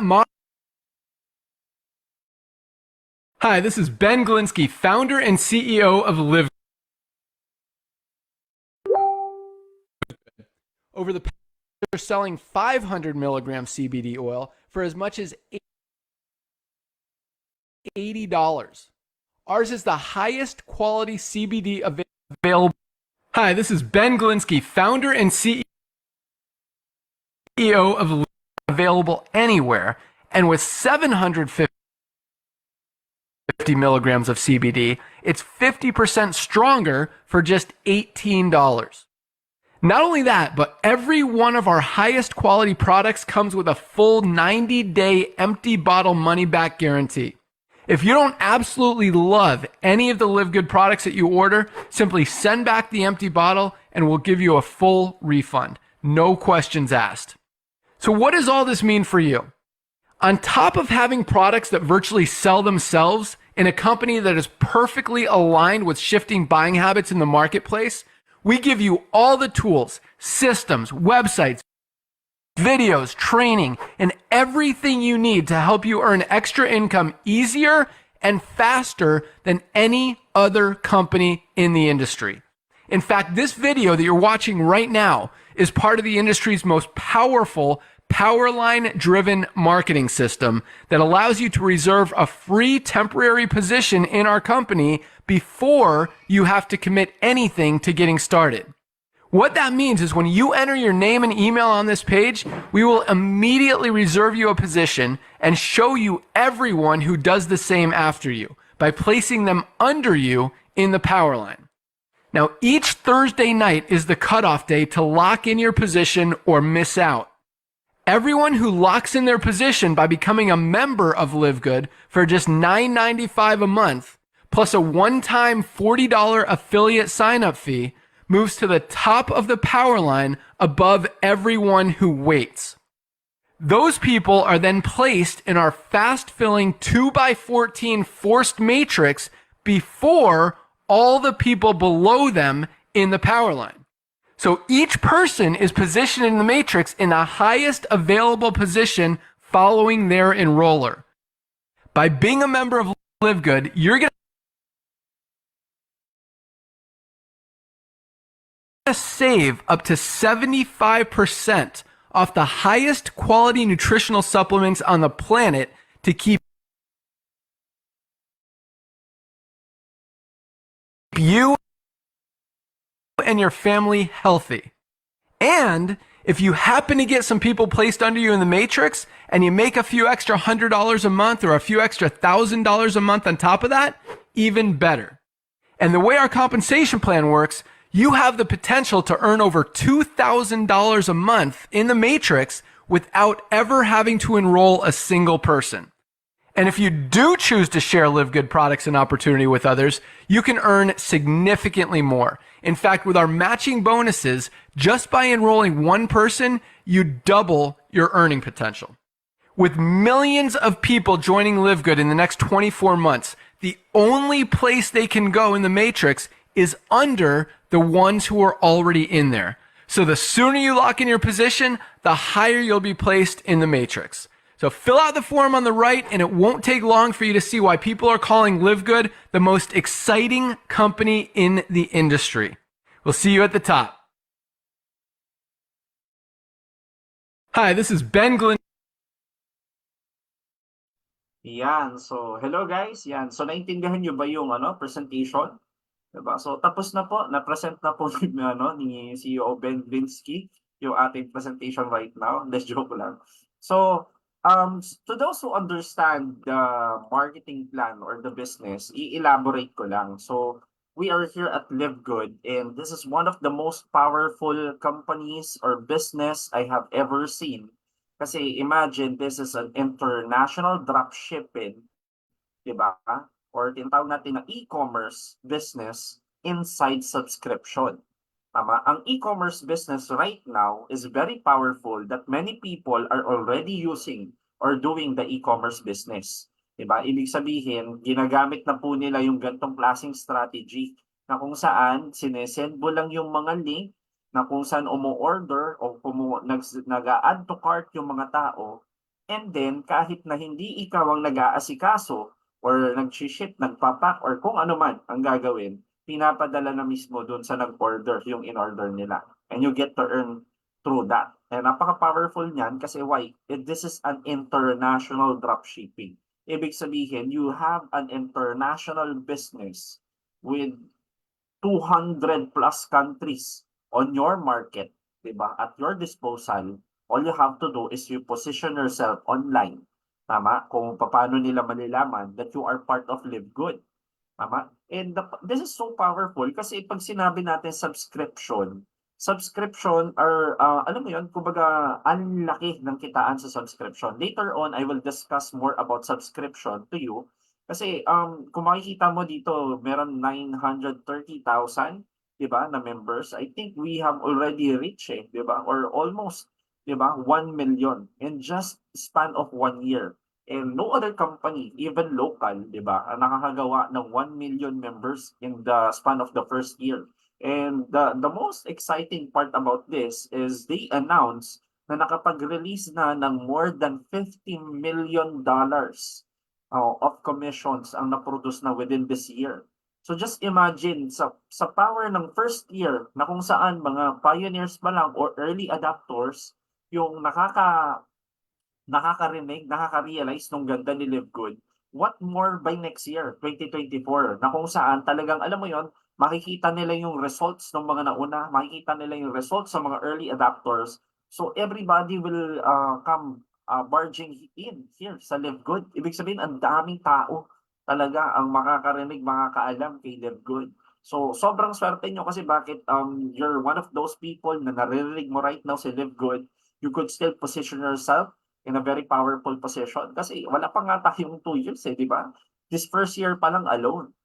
Hi, this is Ben Glinsky, founder and CEO of Live. Over the past, they're selling 500 milligram CBD oil for as much as $80. Ours is the highest quality CBD available. Hi, this is Ben Glinsky, founder and CEO of Available Anywhere. And with 750 milligrams of CBD, it's 50% stronger for just $18. Not only that, but every one of our highest quality products comes with a full 90-day empty bottle money back guarantee. If you don't absolutely love any of the Live Good products that you order, simply send back the empty bottle and we'll give you a full refund. No questions asked. So what does all this mean for you? On top of having products that virtually sell themselves in a company that is perfectly aligned with shifting buying habits in the marketplace, we give you all the tools, systems, websites, videos, training, and everything you need to help you earn extra income easier and faster than any other company in the industry. In fact, this video that you're watching right now is part of the industry's most powerful Powerline-driven marketing system that allows you to reserve a free temporary position in our company before you have to commit anything to getting started. What that means is when you enter your name and email on this page, we will immediately reserve you a position and show you everyone who does the same after you by placing them under you in the Powerline. Now, each Thursday night is the cutoff day to lock in your position or miss out. Everyone who locks in their position by becoming a member of Live Good for just $9.95 a month, plus a one-time $40 affiliate sign-up fee, moves to the top of the Powerline above everyone who waits. Those people are then placed in our fast-filling 2x14 forced matrix before all the people below them in the Powerline. So each person is positioned in the matrix in the highest available position following their enroller. By being a member of Live Good, you're going to save up to 75% off the highest quality nutritional supplements on the planet to keep you and your family healthy. And if you happen to get some people placed under you in the matrix and you make a few extra $100 a month or a few extra $1,000 a month on top of that, even better. And the way our compensation plan works, you have the potential to earn over $2,000 a month in the matrix without ever having to enroll a single person. And if you do choose to share Live Good products and opportunity with others, you can earn significantly more. In fact, with our matching bonuses, just by enrolling one person, you double your earning potential. With millions of people joining Live Good in the next 24 months, the only place they can go in the matrix is under the ones who are already in there. So the sooner you lock in your position, the higher you'll be placed in the matrix. So fill out the form on the right, and it won't take long for you to see why people are calling Live Good the most exciting company in the industry. We'll see you at the top. Hi, this is Ben Glenn. Yan. So, hello guys. Yan. So, naintindihan nyo ba yung presentation? Diba? So, tapos na po. Na-present na po ni CEO Ben Glinsky yung ating presentation right now. Let's joke lang. So, to those who understand the marketing plan or the business, i-elaborate ko lang. So, we are here at Live Good, and this is one of the most powerful companies or business I have ever seen. Kasi imagine, this is an international dropshipping, di ba? Or tinatawag natin na e-commerce business inside subscription. Tama? Ang e-commerce business right now is very powerful that many people are already using or doing the e-commerce business. Diba? Ibig sabihin, ginagamit na po nila yung gantong klaseng strategy na kung saan sinesend mo lang yung mga link na kung saan umu-order o nag-add to cart yung mga tao, and then kahit na hindi ikaw ang nag-aasikaso or nag-ship, nagpapak or kung ano man ang gagawin, pinapadala na mismo doon sa nag-order yung in-order nila. And you get to earn through that. And napaka-powerful niyan kasi why? This is an international dropshipping. Ibig sabihin, you have an international business with 200 plus countries on your market, 'di ba? At your disposal. All you have to do is you position yourself online. Tama? Kung paano nila malalaman that you are part of Live Good. Tama? And this is so powerful kasi pag sinabi natin subscription or alam mo yun, kumbaga ang laki ng kitaan sa subscription. Later on, I will discuss more about subscription to you. Kasi kung makikita mo dito, meron 930,000, 'di ba, na members. I think we have already reached, 'di ba? Or almost, 'di ba, 1 million in just span of 1 year. And no other company, even local, 'di ba, ang nakakagawa ng 1 million members in the span of the first year. And the most exciting part about this is they announce na nakapag-release na ng more than $50 million of commissions ang na-produce na within this year. So just imagine sa power ng first year na kung saan mga pioneers pa lang or early adopters yung nakakarinig, nakaka-realize nung ganda ni Live Good. What more by next year, 2024, na kung saan talagang alam mo yon, makikita nila yung results ng mga nauna, makikita nila yung results sa mga early adopters. So everybody will come barging in here sa Live Good. Ibig sabihin, ang daming tao talaga ang makakarinig, makakaalam kay Live Good. So sobrang swerte nyo kasi bakit you're one of those people na naririnig mo right now si Live Good, you could still position yourself in a very powerful position. Kasi wala pa nga tayong 2 years di ba? This first year pa lang alone.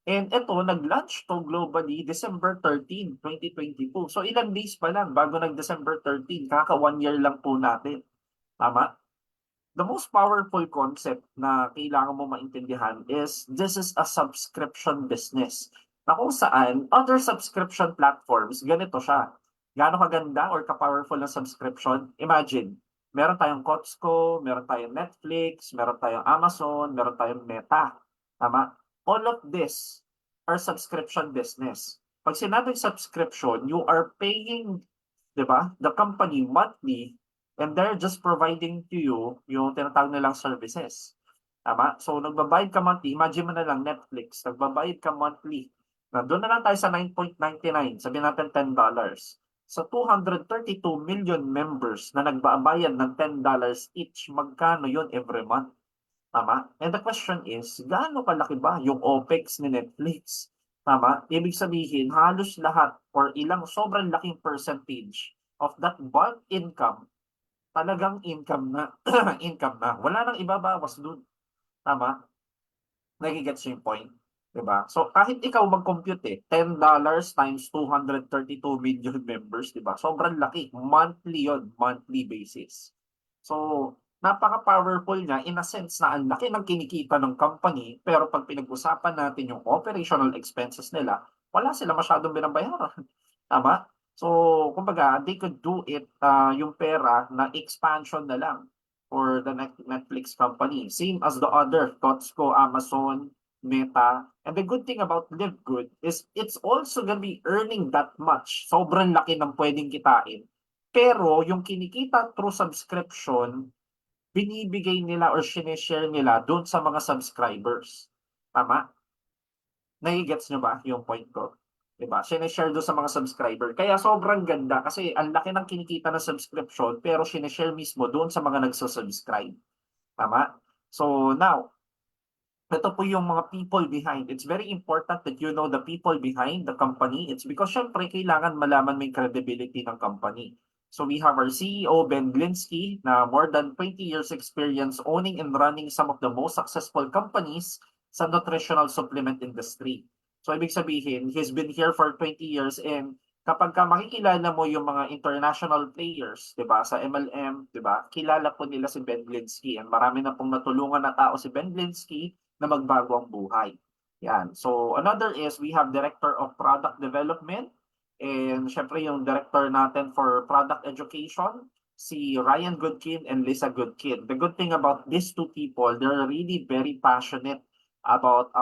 And ito, nag-launch to globally December 13, 2022. So ilang days pa lang bago nag-December 13, kaka 1 year lang po natin. Tama? The most powerful concept na kailangan mo maintindihan is this is a subscription business. Na kung saan, other subscription platforms, ganito siya. Gaano kaganda or ka-powerful ng subscription? Imagine, meron tayong Costco, meron tayong Netflix, meron tayong Amazon, meron tayong Meta. Tama? All of this are subscription business. Pag sinabing subscription, you are paying, 'di ba, the company monthly and they're just providing to you yung tinatawag nilang services. Tama? So nagbabayad ka monthly, imagine mo na lang Netflix, nagbabayad ka monthly. Na doon na lang tayo sa 9.99, sabihin natin $10. Sa 232 million members na nagbabayad ng $10 each, magkano yun every month? Tama? And the question is, gaano kalaki ba yung OPEX ni Netflix? Tama? Ibig sabihin, halos lahat or ilang sobrang laking percentage of that bulk income, talagang income na. Income na. Wala nang ibabawas dun. Tama? Nagigets yung point? Diba? So, kahit ikaw mag-compute $10 times 232 million members, diba? Sobrang laki. Monthly yon, monthly basis. So, napaka-powerful niya in a sense na ang laki ng kinikita ng company, pero pag pinag-usapan natin yung operational expenses nila, wala sila masyadong binabayaran. Tama? So, kumbaga, they could do it, yung pera na expansion na lang for the Netflix company. Same as the other, Costco, Amazon, Meta. And the good thing about Live Good is it's also gonna be earning that much. Sobrang laki ng pwedeng kitain. Pero yung kinikita through subscription, binibigay nila or sinishare nila doon sa mga subscribers. Tama? Nai-gets nyo ba yung point ko? Diba? Sinishare doon sa mga subscriber. Kaya sobrang ganda kasi ang laki ng kinikita ng subscription pero sinishare mismo doon sa mga nagsusubscribe. Tama? So now, ito po yung mga people behind. It's very important that you know the people behind the company. It's because syempre kailangan malaman mo yung credibility ng company. So we have our CEO, Ben Glinsky, na more than 20 years experience owning and running some of the most successful companies sa nutritional supplement industry. So ibig sabihin, he's been here for 20 years and kapag ka makikilala mo yung mga international players, 'di ba, sa MLM, 'di ba? Kilala po nila si Ben Glinsky and marami na pong natulungan na tao si Ben Glinsky na magbago ang buhay. Yan. So another is we have Director of Product Development and syempre yung director natin for product education, si Ryan Goodkin and Lisa Goodkin. The good thing about these two people, they're really very passionate about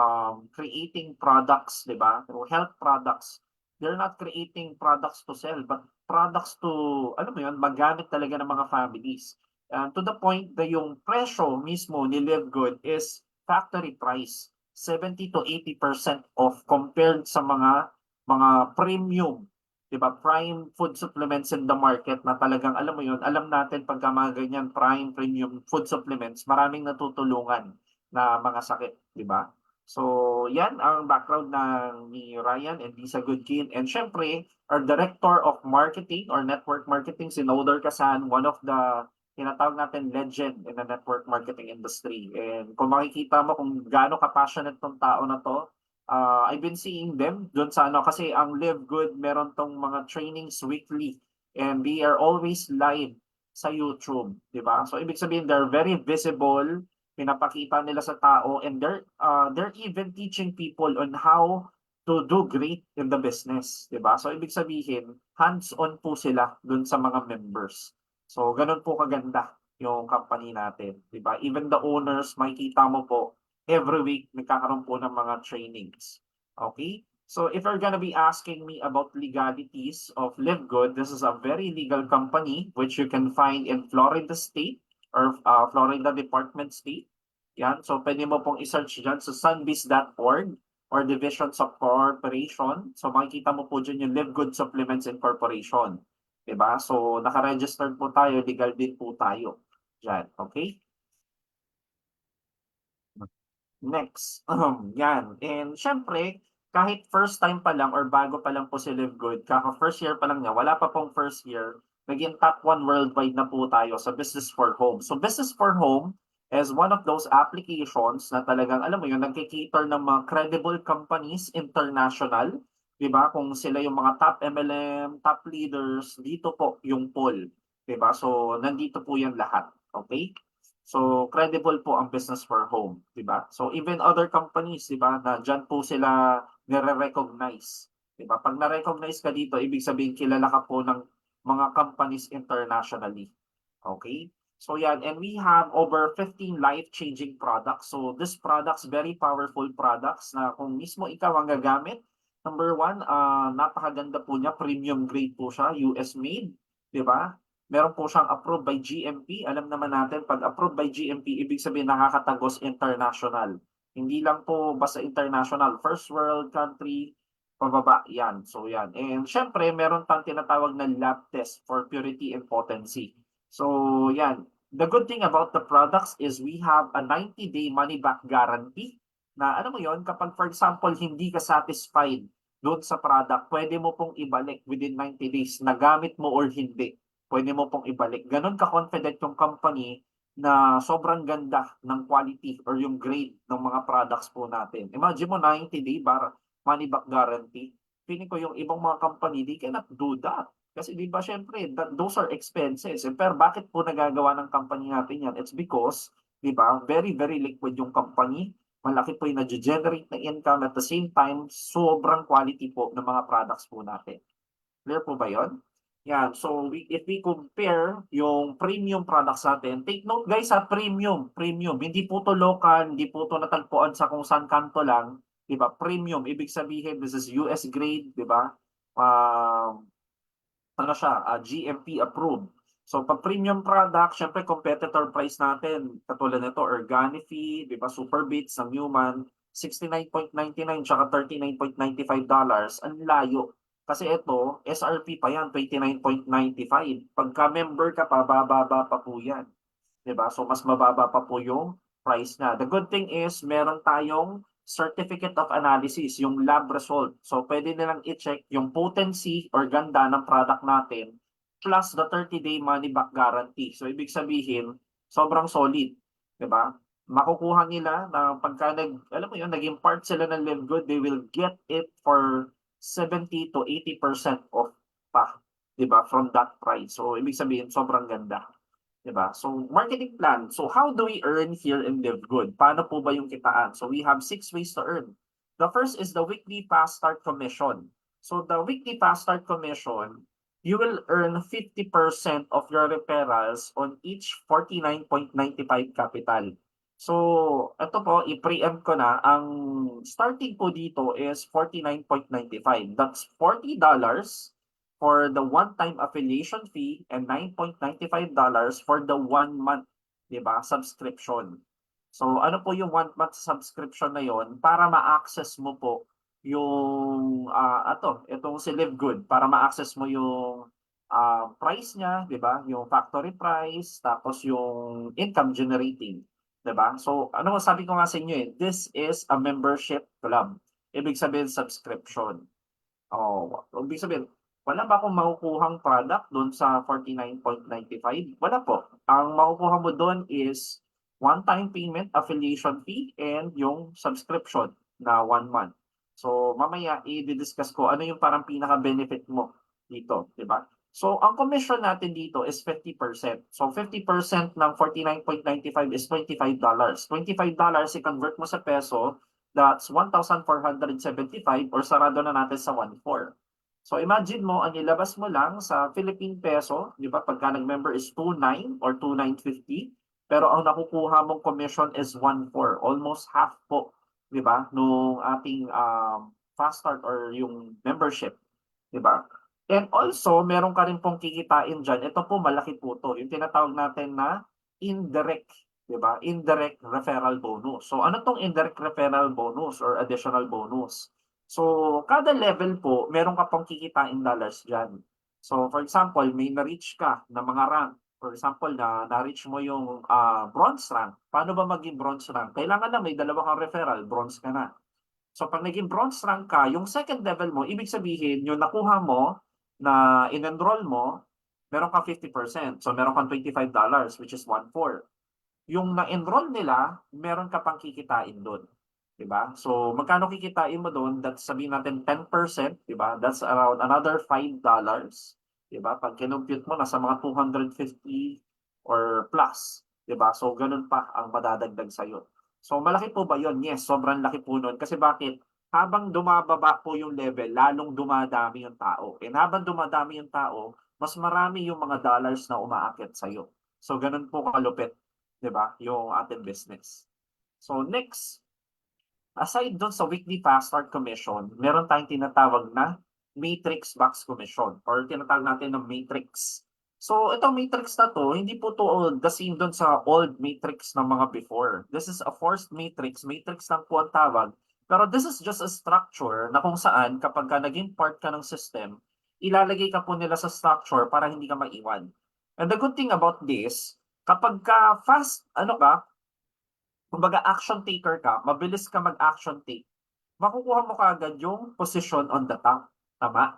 creating products, 'di ba? Health products they're not creating products to sell, but products to, alam mo yun, magamit talaga ng mga families. To the point na yung presyo mismo ni Live Good is factory price, 70 to 80% off compared sa mga premium, 'di ba? Prime food supplements in the market na talagang alam mo 'yun, alam natin pagka mga ganyan prime premium food supplements, maraming natutulungan na mga sakit, 'di ba? So, 'yan ang background ni Ryan and Lisa Goodkin. And syempre, our Director of Marketing or Network Marketing, si Nodor Kasan, one of the tinatawag natin legend in the network marketing industry. And kung makikita mo kung gaano ka-passionate tong tao na 'to, I've been seeing them doon sa ano, kasi ang Live Good meron tong mga trainings weekly and they are always live sa YouTube, 'di ba? So ibig sabihin they're very visible, pinapakita nila sa tao and they're even teaching people on how to do great in the business, 'di ba? So ibig sabihin hands-on po sila doon sa mga members. So ganun po kaganda yung company natin, 'di ba? Even the owners, makikita mo po every week nagkakaroon po ng mga trainings. Okay? So if you're gonna be asking me about legalities of Live Good, this is a very legal company which you can find in Florida State or Florida Department State. Yan. So pwede mo pong i-search dyan sa sunbiz.org or Divisions of Corporation. So makikita mo po dyan yung Live Good Supplements Incorporation. Diba? So naka-registered po tayo, legal din po tayo. Dyan. Okay? Next, yan. And syempre, kahit first time pa lang or bago pa lang po si Live Good, kaka first year pa lang niya, wala pa pong first year, naging top 1 worldwide na po tayo sa Business for Home. So Business for Home is one of those applications na talagang, alam mo yun, nagkikater ng mga credible companies international, di ba? Kung sila yung mga top MLM, top leaders, dito po yung poll, di ba? So nandito po yan lahat, okay? So, credible po ang Business for Home, 'di ba? So, even other companies, 'di ba, na diyan po sila nire-recognize, 'di ba? Pag na-recognize ka dito, ibig sabihin kilala ka po ng mga companies internationally. Okay? So, yan. And we have over 15 life-changing products. So, these products, very powerful products na kung mismo ikaw ang gagamit, number one, napakaganda po niya, premium grade po siya, US made, 'di ba? Meron po siyang approved by GMP. Alam naman natin, pag approved by GMP, ibig sabihin nakakatagos international. Hindi lang po basta international. First world country, pababa. Yan. So yan. And syempre, meron tang tinatawag na lab test for purity and potency. So yan. The good thing about the products is we have a 90-day money-back guarantee na ano mo yon, kapag for example, hindi ka satisfied doon sa product, pwede mo pong ibalik within 90 days na gamit mo or hindi, pwede mo pong ibalik. Ganon ka-confident yung company na sobrang ganda ng quality or yung grade ng mga products po natin. Imagine mo 90-day money back guarantee. Feeling ko yung ibang mga company, they cannot do that. Kasi di ba syempre, those are expenses. Pero bakit po nagagawa ng company natin yan? It's because, di ba, very, very liquid yung company. Malaki po yung na-generate na income at the same time, sobrang quality po ng mga products po natin. Clear po ba yun? Yan. So, if we compare yung premium products natin, take note guys ha, premium. Hindi po to local, hindi po to natagpuan sa kung saan kanto lang. Diba? Premium. Ibig sabihin, this is US grade, diba? Ano siya, GMP approved. So, pag premium product, syempre competitor price natin, katulad nito, Organifi, diba? Superbits ng Newman, $69.99 tsaka $39.95. Ang layo. Kasi ito, SRP pa yan, $29.95. Pagka member ka pa, bababa pa po yan. 'Di ba? So, mas mababa pa po yung price niya. The good thing is, meron tayong certificate of analysis, yung lab result. So, pwede nilang i-check yung potency or ganda ng product natin plus the 30-day money back guarantee. So, ibig sabihin, sobrang solid. 'Di ba? Makukuha nila na pagka alam mo yun, naging part sila ng Live Good, they will get it for 70 to 80% off pa, 'di ba? From that price. So ibig sabihin sobrang ganda, 'di ba? So marketing plan. So how do we earn here in Live Good? Paano po ba yung kitaan? So we have 6 ways to earn. The first is the weekly fast start commission. So the weekly fast start commission, you will earn 50% of your referrals on each 49.95 capital. So, ito po, i-preempt ko na, ang starting po dito is $49.95. That's $40 for the one-time affiliation fee and $9.95 for the 1 month, 'di ba, subscription. So, ano po yung 1 month subscription na yon para ma-access mo po yung itong si Live Good, para ma-access mo yung price niya, 'di ba? Yung factory price, tapos yung income generating. 'Di ba? So, ano sabi ko nga sa inyo this is a membership club. Ibig sabihin subscription. Oh, ibig sabihin, wala ba akong makukuhang product doon sa 49.95? Wala po. Ang makukuha mo doon is one-time payment, affiliation fee, and yung subscription na 1 month. So, mamaya i-discuss ko ano yung parang pinaka-benefit mo dito, 'di ba? So, ang commission natin dito is 50%. So, 50% ng 49.95 is $25. $25 i-convert mo sa peso, that's 1,475 or sarado na natin sa 1,400. So, imagine mo, ang ilabas mo lang sa Philippine peso, di ba, pagka nag-member is 2,900 or 2,950, pero ang nakukuha mong commission is 1,400, almost half po, di ba, nung ating fast start or yung membership, di ba? And also, meron ka rin pong kikitain dyan. Ito po, malaki po to. Yung tinatawag natin na indirect, di ba? Indirect referral bonus. So, ano tong indirect referral bonus or additional bonus? So, kada level po, meron ka pong kikitain dollars dyan. So, for example, may na-reach ka na mga rank. For example, na-reach mo yung bronze rank. Paano ba maging bronze rank? Kailangan na may dalawa kang referral, bronze ka na. So, pag naging bronze rank ka, yung second level mo, ibig sabihin, yung nakuha mo, na in-enroll mo, meron ka 50%. So, meron kang $25, which is 1,400. Yung na-enroll nila, meron ka pang kikitain doon. Diba? So, magkano kikitain mo doon? That's sabihin natin 10%, diba? That's around another $5. Diba? Pag kinumpute mo, nasa mga 250 or plus. Diba? So, ganun pa ang madadagdag sa'yo. So, malaki po ba yun? Yes, sobrang laki po nun. Kasi bakit? Habang dumababa po yung level, lalong dumadami yung tao. And habang dumadami yung tao, mas marami yung mga dollars na umaakyat sa'yo. So, ganun po kalupit, di ba, yung ating business. So, next, aside doon sa weekly fast start commission, meron tayong tinatawag na matrix box commission or tinatawag natin na matrix. So, itong matrix na to, hindi po to the same doon sa old matrix ng mga before. This is a forced matrix. Matrix lang po ang tawag. Pero this is just a structure na kung saan kapag ka naging part ka ng system, ilalagay ka po nila sa structure para hindi ka maiwan. And the good thing about this, kapag ka fast, kumbaga action taker ka, mabilis ka mag-action take, makukuha mo kaagad yung position on the top. Tama?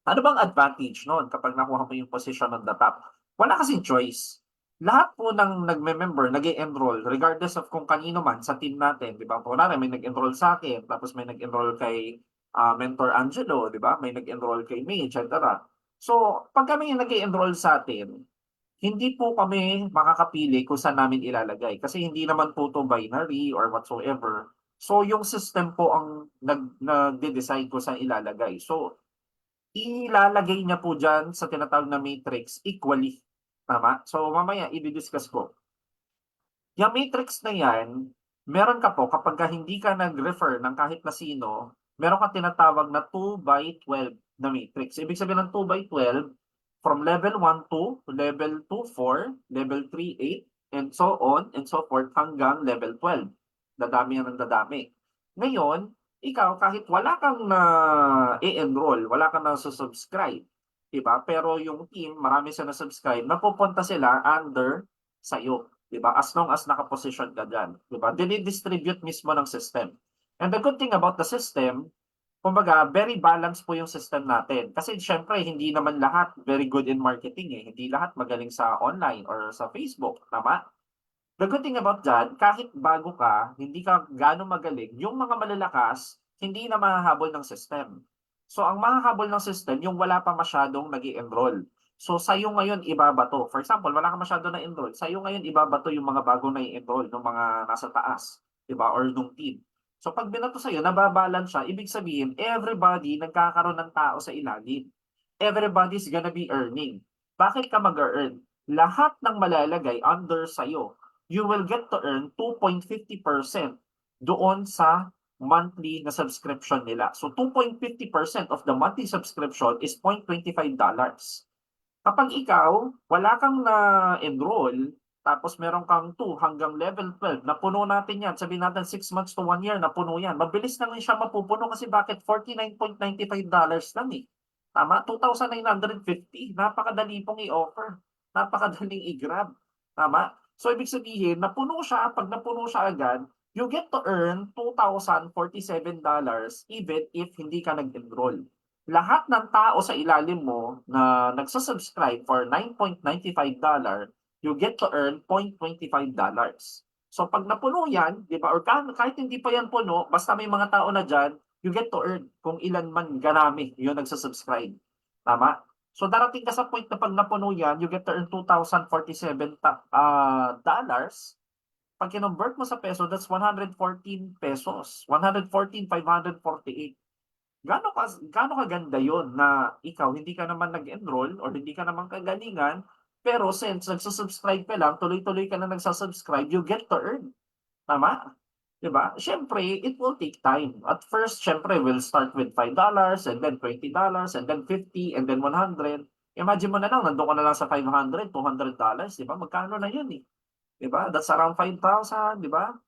Ano bang advantage noon kapag nakuha mo yung position on the top? Wala kasing choice. Lahat po ng nagme-member, nag-enroll, regardless of kung kanino man sa team natin, di ba? Kunwari, may nag-enroll sa akin, tapos may nag-enroll kay Mentor Angelo, di ba? May nag-enroll kay May, etc. So, pag kami yung nag-enroll sa atin, hindi po kami makakapili kung saan namin ilalagay. Kasi hindi naman po to binary or whatsoever. So, yung system po ang nagde-decide kung saan ilalagay. So, ilalagay niya po dyan sa tinatawag na matrix equally. Tama? So, mamaya, i-discuss ko. Yung matrix na yan, meron ka po, kapag hindi ka nag-refer ng kahit na sino, meron ka tinatawag na 2x12 na matrix. Ibig sabihin ng 2x12, from level 1 to level 2, 4, level 3, 8, and so on and so forth hanggang level 12. Dadami yan ng dadami. Ngayon, ikaw, kahit wala kang na i-enroll, wala kang na subscribe, diba? Pero yung team, marami sila na subscribe, napupunta sila under sa'yo. Diba? As long as nakaposition ka dyan. Diba? Dinidistribute mismo ng system. And the good thing about the system, kumbaga, very balanced po yung system natin. Kasi syempre, hindi naman lahat very good in marketing eh. Hindi lahat magaling sa online or sa Facebook. Tama? The good thing about that, kahit bago ka, hindi ka gano'ng magaling, yung mga malalakas, hindi na mahahabol ng system. So, ang mahahabol ng system, yung wala pa masyadong nag-i-enroll. So, sa'yo ngayon ibabato. For example, wala ka masyado na enroll. Sa'yo ngayon ibabato yung mga bago na i-enroll, ng mga nasa taas, diba? Or nung team. So, pag binato sa'yo, nababalance siya, ibig sabihin, everybody nagkakaroon ng tao sa ilalim. Everybody's gonna be earning. Bakit ka mag-earn? Lahat ng malalagay under sa'yo you will get to earn 2.50% doon sa monthly na subscription nila. So 2.50% of the monthly subscription is $0.25. Kapag ikaw, wala kang na-enroll, tapos meron kang 2 hanggang level 12, napuno natin yan, sabihin natin 6 months to 1 year, napuno yan. Mabilis lang siya mapupuno kasi bakit? $49.95 lang eh. Tama? 2,950. Napakadali pong i-offer. Napakadaling i-grab. Tama? So, ibig sabihin, napuno siya. Pag napuno siya agad, you get to earn $2,047 even if hindi ka nag-enroll. Lahat ng tao sa ilalim mo na nagsusubscribe for $9.95, you get to earn $0.25. So pag napuno yan, di ba, or kahit hindi pa yan puno, basta may mga tao na dyan, you get to earn kung ilan man ganami yung nagsusubscribe. Tama? So darating ka sa point na pag napuno yan, you get to earn $2,047. Pag kinonvert mo sa peso, that's 114 pesos. 114,548. Gaano kaganda yon na ikaw hindi ka naman nag-enroll or hindi ka naman kagalingan, pero since nagsusubscribe ka lang, tuloy-tuloy ka na nagsusubscribe, you get to earn. Tama? 'Di ba? Siyempre, it will take time. At first, siyempre, we'll start with $5 and then $20 and then 50 and then 100. Imagine mo na lang, nandoon ka na lang sa 500, $200, 'di ba? Magkano na yun eh? 'Di ba? That's around 5,000, 'di ba?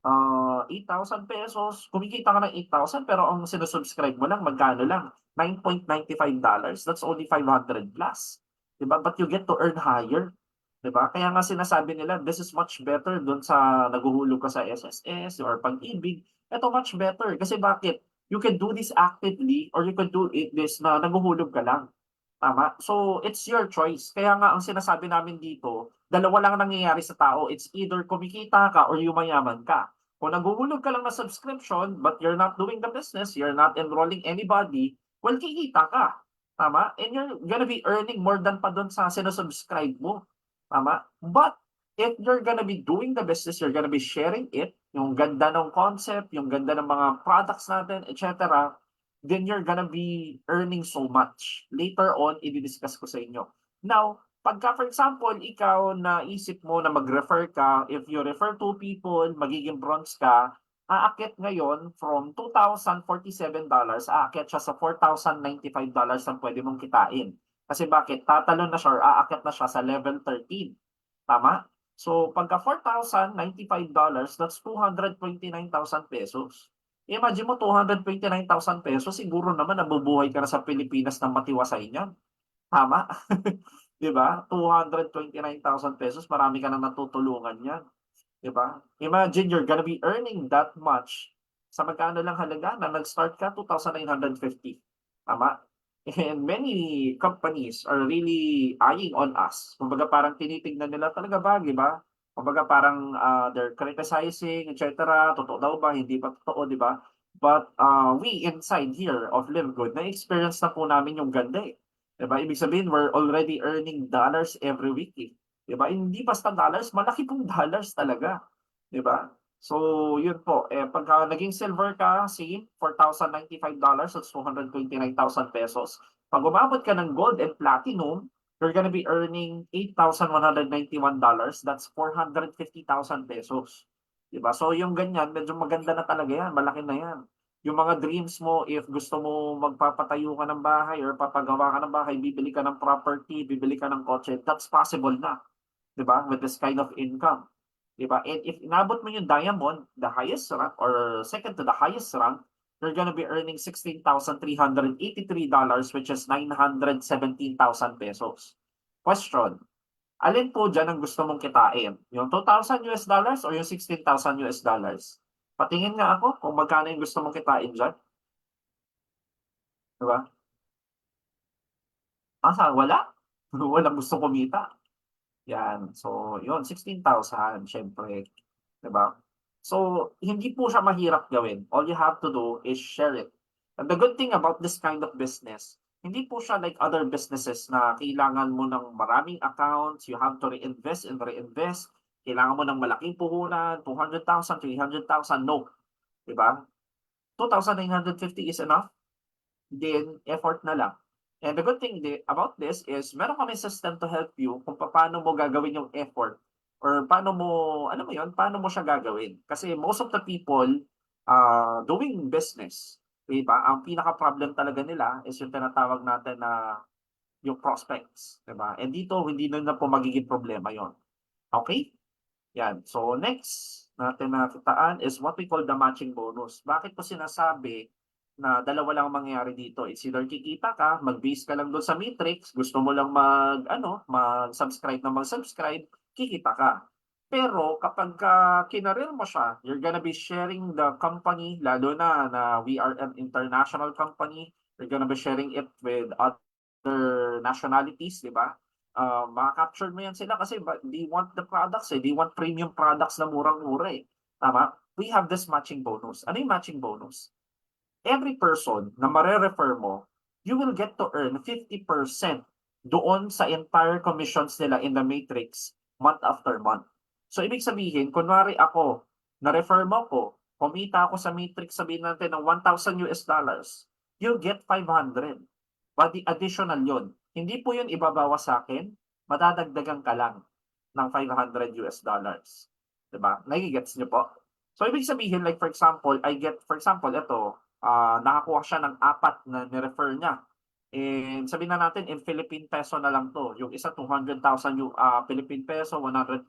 8,000 pesos, kumikita ka ng 8,000 pero ang sinusubscribe mo lang magkano lang? $9.95. That's only 500 plus. 'Di ba? But you get to earn higher. 'Di ba? Kaya nga sinasabi nila, this is much better dun sa naguhulog ka sa SSS or Pag-ibig. Ito much better. Kasi bakit? You can do this actively or you can do this na naguhulog ka lang. Tama? So, it's your choice. Kaya nga ang sinasabi namin dito, dalawa lang nangyayari sa tao. It's either kumikita ka or yumayaman ka. Kung naguhulog ka lang na subscription but you're not doing the business, you're not enrolling anybody, well, kikita ka. Tama? And you're gonna be earning more than pa doon sa sinusubscribe mo. Tama? But if you're gonna be doing the business, you're gonna be sharing it, yung ganda ng concept, yung ganda ng mga products natin, etc., then you're gonna be earning so much. Later on, i-discuss ko sa inyo. Now, pagka for example, ikaw naisip mo na mag-refer ka, if you refer 2 people, magiging bronze ka, aakyat ngayon from $2,047, aakyat siya sa $4,095 ang pwede mong kitain. Kasi bakit? Tatalon na siya or aakyat na siya sa level 13. Tama? So, pagka $4,095, that's 229,000 pesos. Imagine mo 229,000 pesos, siguro naman nabubuhay ka na sa Pilipinas ng matiwasay niyan. Tama? 'Di ba? 229,000 pesos, marami ka nang natutulungan niyan. 'Di ba? Imagine you're gonna be earning that much sa magkano lang halaga na nag-start ka, 2,950. Tama? And many companies are really eyeing on us. Kumbaga parang tinitignan nila talaga ba, 'di ba? Kumbaga parang they're criticizing, etc. Totoo daw ba? Hindi ba totoo, di ba? But we inside here of Live Good, na-experience na po namin yung ganda eh. Di ba? Ibig sabihin, we're already earning dollars every week eh. Di ba? Hindi basta dollars, malaki pong dollars talaga. Di ba? So, yun po. Pagka naging silver ka, see, $4,095, that's 229,000 pesos. Pag umabot ka ng gold and platinum, you're gonna be earning $8,191. That's 450,000 pesos. Diba? So yung ganyan, medyo maganda na talaga yan. Malaki na yan. Yung mga dreams mo, if gusto mo magpapatayo ka ng bahay or papagawa ka ng bahay, bibili ka ng property, bibili ka ng kotse, that's possible na. Diba? With this kind of income. Diba? And if inabot mo yung diamond, the highest rank or second to the highest rank, you're gonna be earning $16,383, which is 917,000 pesos. Question, alin po dyan ang gusto mong kitain? Yung $2,000 or yung $16,000? Patingin nga ako kung magkano yung gusto mong kitain dyan. Diba? Wala? Walang gusto kumita. Yan. So, yun, 16,000, syempre. Diba? So, hindi po siya mahirap gawin. All you have to do is share it. And the good thing about this kind of business, hindi po siya like other businesses na kailangan mo ng maraming accounts, you have to reinvest and reinvest. Kailangan mo ng malaking puhunan, 200,000, 300,000. No. Diba? 2,950 is enough. Then, effort na lang. And the good thing about this is meron kami system to help you kung paano mo gagawin yung effort or paano mo, alam mo yun, paano mo siya gagawin? Kasi most of the people doing business, di ba? Ang pinaka-problem talaga nila is yung tinatawag natin na yung prospects, di ba? And dito, hindi na po magiging problema yon. Okay? Yan. So next natin nakitaan is what we call the matching bonus. Bakit ko sinasabi na dalawa lang ang mangyayari dito? It's either kikita ka, mag-base ka lang doon sa matrix, gusto mo lang mag-subscribe na mag-subscribe, kikita ka. Pero kapag kinaril mo siya, you're gonna be sharing the company, lalo na we are an international company, you're gonna be sharing it with other nationalities, di ba? Maka-capture mo yan sila kasi they want the products they want premium products na murang-mura tama? We have this matching bonus. Ano yung matching bonus? Every person na mare-refer mo, you will get to earn 50% doon sa entire commissions nila in the matrix month after month. So ibig sabihin, kunwari ako, na-refer mo ko, kumita ako sa matrix, sabihin natin ng $1,000, you'll get 500. But the additional yon, hindi po yun ibabawas sa akin, madadagdagan ka lang ng $500. Diba? Nagigets niyo po? So, ibig sabihin, like for example, ito, nakakuha siya ng 4 na ni-refer niya. And sabihin na natin, in Philippine peso na lang to. Yung isa, 200,000 yung Philippine peso, 100,000,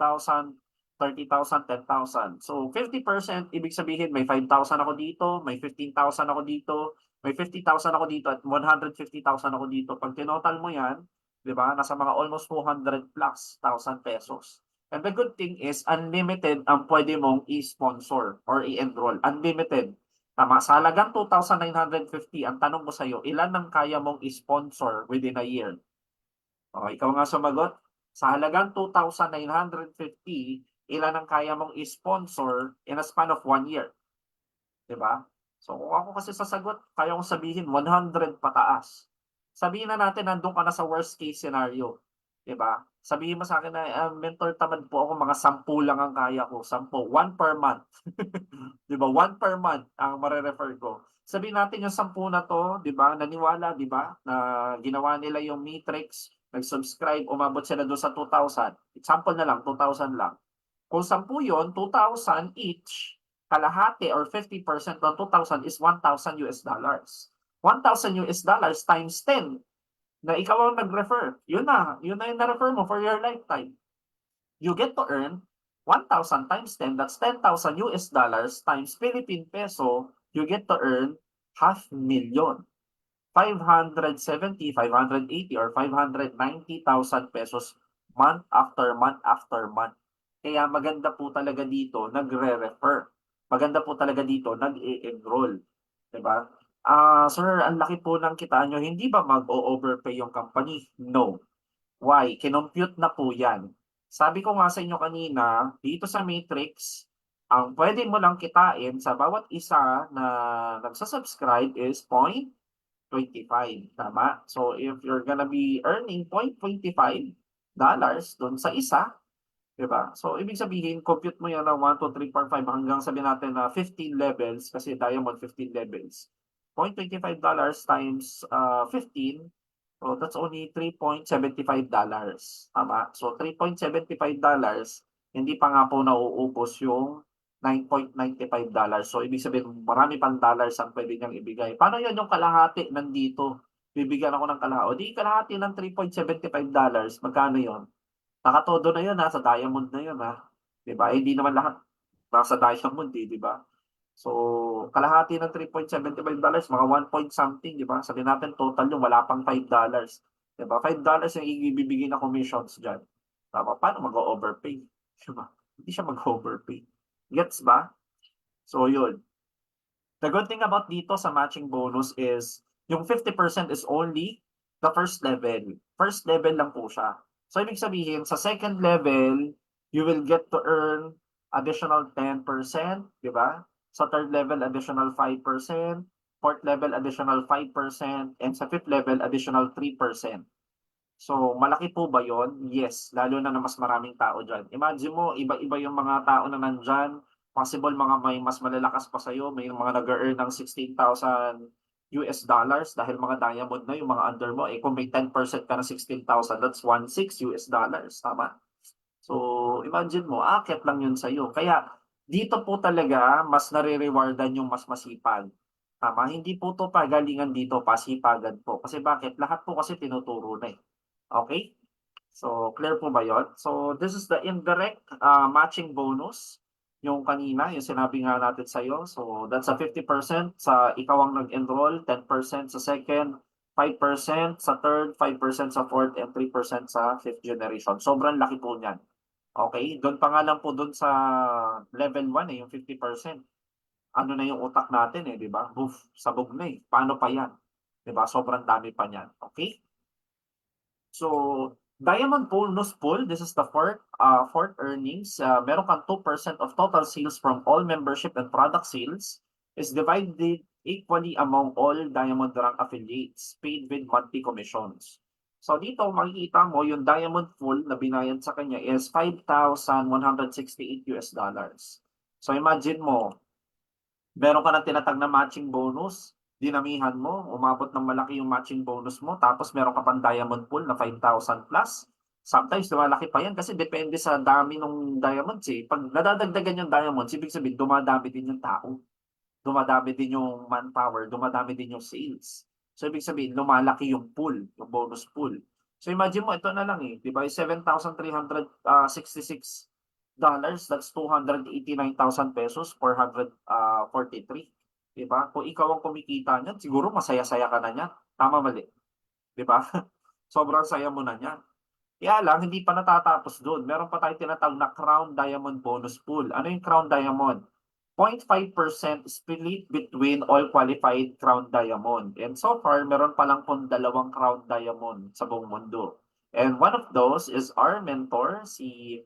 30,000, 10,000. So, 50%, ibig sabihin, may 5,000 ako dito, may 15,000 ako dito, may 50,000 ako dito, at 150,000 ako dito. Pag tinotal mo yan, di ba, nasa mga almost 200 plus thousand pesos. And the good thing is, unlimited ang pwede mong i-sponsor or i-enroll. Unlimited. Tama, sa halagang 2,950, ang tanong ko sa iyo, ilan ang kaya mong i-sponsor within a year? O, ikaw nga sumagot. Sa halagang 2,950, ilan ang kaya mong i-sponsor in a span of 1 year? Diba? So kung ako kasi sasagot, kaya kong sabihin 100 pataas. Sabihin na natin nandun ka na sa worst case scenario. Diba? Sabihin mo sa akin na mentor tamad po ako, mga 10 lang ang kaya ko. 10. 1 per month. Diba? 1 per month ang marerefer ko. Sabihin natin yung 10 na to, diba? Naniwala, diba? Na ginawa nila yung matrix, nag-subscribe, umabot sila doon sa 2,000. Example na lang, 2,000 lang. Kung 10 yun, 2,000 each, kalahati or 50% ng 2,000 is $1,000. $1,000 times 10 na ikaw ang nag-refer. Yun na yung na-refer mo for your lifetime. You get to earn 1,000 times 10, that's $10,000 times Philippine peso, you get to earn 500,000. 570, 580, or 590,000 pesos month after month after month. Kaya maganda po talaga dito nagre-refer. Maganda po talaga dito nag-e-enroll. Diba? Sir, ang laki po ng kita nyo. Hindi ba mag-o-overpay yung company? No. Why? Kinompute na po yan. Sabi ko nga sa inyo kanina, dito sa matrix, ang pwede mo lang kitain sa bawat isa na nagsasubscribe is 0.25. Tama? So, if you're gonna be earning $0.25 doon sa isa, diba? So, ibig sabihin, compute mo yan ng 1, 2, 3, 4, 5 hanggang sabihin natin na 15 levels kasi diamond 15 levels. $0.25 times 15, so that's only $3.75. Tama? So, $3.75, hindi pa nga po nauubos yung $9.95. So, ibig sabihin, marami pang dollars ang pwede niyang ibigay. Paano yan yung kalahati nandito? Bibigyan ako ng kalahati. O di kalahati ng $3.75, magkano yon? Nakatodo na yun sa diamond na yun Diba? Hindi naman lahat nasa diamond di ba? So, kalahati ng $3.75, mga 1 point something, di ba? Sabihin natin total yung wala pang $5. Diba? $5 yung ibibigay na commissions dyan. Tama? Paano mag-overpay? Diba? Hindi siya mag-overpay. Gets ba? So, yun. The good thing about dito sa matching bonus is yung 50% is only the first level. First level lang po siya. So, ibig sabihin, sa second level, you will get to earn additional 10%, di ba? Sa third level, additional 5%. Fourth level, additional 5%. And sa fifth level, additional 3%. So, malaki po ba yon? Yes, lalo na mas maraming tao dyan. Imagine mo, iba-iba yung mga tao na nandyan. Possible mga may mas malalakas pa sa'yo. May mga nag-earn ng $16,000 dahil mga diamond na yung mga under mo. Kung may 10% ka na $16,000, that's $16,000. Tama? So, imagine mo, aakyat lang yun sa'yo. Kaya, dito po talaga, mas nare-rewardan yung mas masipag. Tama? Hindi po to pagalingan dito, pasipagan po. Kasi bakit? Lahat po kasi tinuturo na eh. Okay? So, clear po ba yun? So, this is the indirect matching bonus. Yung kanina, yung sinabi nga natin sa'yo. So, that's a 50% sa ikaw ang nag-enroll, 10% sa second, 5% sa third, 5% sa fourth, and 3% sa fifth generation. Sobrang laki po niyan. Okay? Doon pa nga lang po doon sa level 1 yung 50%. Ano na yung utak natin eh, di ba? Boof, sabog na eh. Paano pa yan? Di ba? Sobrang dami pa niyan. Okay? So, Diamond Bonus Pool, this is the fourth earnings. Meron kang 2% of total sales from all membership and product sales is divided equally among all Diamond Rank affiliates paid with monthly commissions. So dito makikita mo yung Diamond Pool na binayad sa kanya is $5,168. So imagine mo, meron ka ng tinatag na matching bonus, dinamihan mo, umabot ng malaki yung matching bonus mo, tapos meron ka pang diamond pool na 5,000 plus. Sometimes lumalaki pa yan kasi depende sa dami ng diamonds eh. Pag nadadagdagan yung diamonds, ibig sabihin dumadami din yung tao. Dumadami din yung manpower, dumadami din yung sales. So ibig sabihin lumalaki yung pool, yung bonus pool. So imagine mo, ito na lang eh, di ba? $7,366, that's 289,000 pesos, 443. Di ba? Kung ikaw ang kumikita niyan, siguro masaya-saya ka na niyan. Tama mali. Di ba? Sobrang saya mo na niyan. Kaya lang, hindi pa natatapos doon. Meron pa tayong tinatawag na Crown Diamond Bonus Pool. Ano yung Crown Diamond? 0.5% split between all qualified Crown Diamond. And so far, meron pa lang pong 2 Crown Diamond sa buong mundo. And one of those is our mentor, si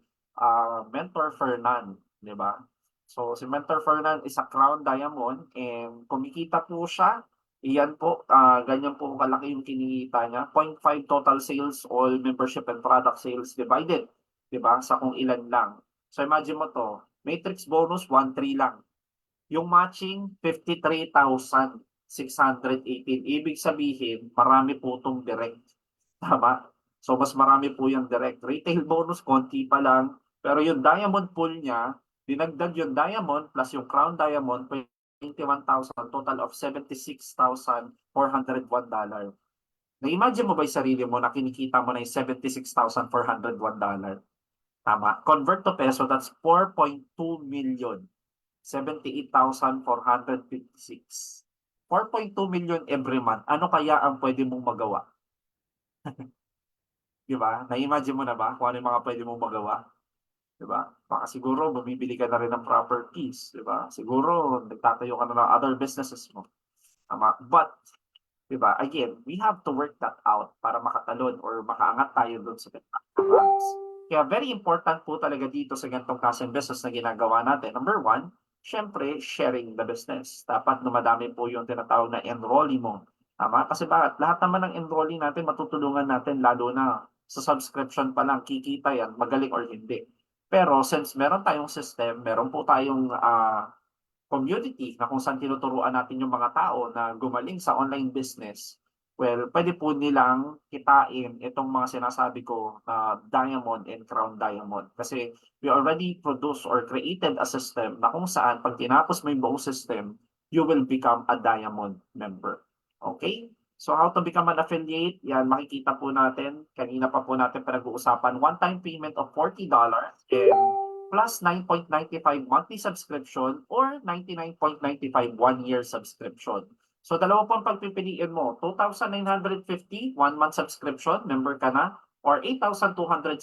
Mentor Fernan, di ba? So si Mentor Fernan is a Crown Diamond and kumikita po siya. Iyan po, ganyan po kalaki yung kinikita niya. 0.5 total sales, all membership and product sales divided, di ba? Sa kung ilan lang. So imagine mo to, matrix bonus 1.3 lang. Yung matching 53,618. Ibig sabihin, marami po itong direct. Tama? So mas marami po yung direct. Retail bonus, konti pa lang. Pero yung diamond pool niya, dinagdag yung diamond plus yung crown diamond, 21,000, total of $76,401. Na-imagine mo ba yung sarili mo na kinikita mo na yung $76,401? Tama. Convert to peso, that's 4.2 million. 78,456. 4.2 million every month. Ano kaya ang pwede mong magawa? Di ba? Na-imagine mo na ba kung ano yung mga pwede mong magawa? Di ba? Baka siguro bumibili ka na rin ng properties. Di ba? Siguro nagtatayo ka na ng other businesses mo. Tama? But, di ba? Again, we have to work that out para makatalon or makaangat tayo doon sa ranks. Kaya very important po talaga dito sa ganitong klaseng business na ginagawa natin. Number one, syempre, sharing the business. Dapat dumadami po yung tinatawag na enrollee mo. Tama? Kasi bakit? Lahat naman ng enrollee natin, matutulungan natin lalo na sa subscription pa lang, kikita yan, magaling or hindi. Pero since meron tayong system, meron po tayong community na kung saan tinuturuan natin yung mga tao na gumaling sa online business, well, pwede po nilang kitain itong mga sinasabi ko na diamond and crown diamond. Kasi we already produced or created a system na kung saan pag tinapos mo yung buong system, you will become a diamond member. Okay? So how to become an affiliate? Yan, makikita po natin. Kanina pa po natin pinag-uusapan. One-time payment of $40 and plus 9.95 monthly subscription or 99.95 one-year subscription. So dalawa pang pagpipiliin mo, 2,950 one-month subscription, member ka na, or 8,260,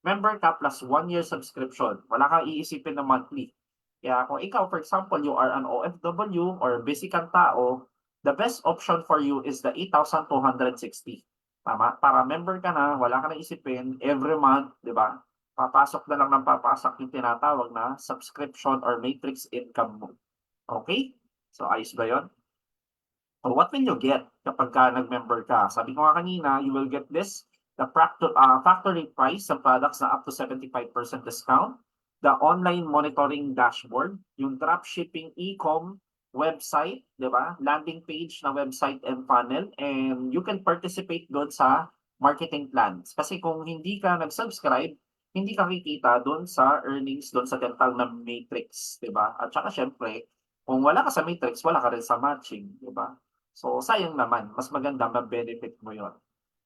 member ka plus one-year subscription. Wala kang iisipin na monthly. Kaya kung ikaw, for example, you are an OFW or busy kang tao, the best option for you is the 8,260. Tama? Para member ka na, wala ka na isipin, every month, di ba? Papasok na lang ng papasok yung tinatawag na subscription or matrix income mo. Okay? So, ayos ba yun? So, what will you get kapag ka nag-member ka? Sabi ko nga kanina, you will get this, the factory price sa products na up to 75% discount, the online monitoring dashboard, yung dropshipping e-com website, di ba? Landing page na website and funnel, and you can participate doon sa marketing plans. Kasi kung hindi ka nag-subscribe, hindi ka kikita doon sa earnings, doon sa tinatawag na matrix, 'di ba? At saka siyempre, kung wala ka sa matrix, wala ka rin sa matching, 'di ba? So sayang naman, mas maganda ma-benefit mo 'yon.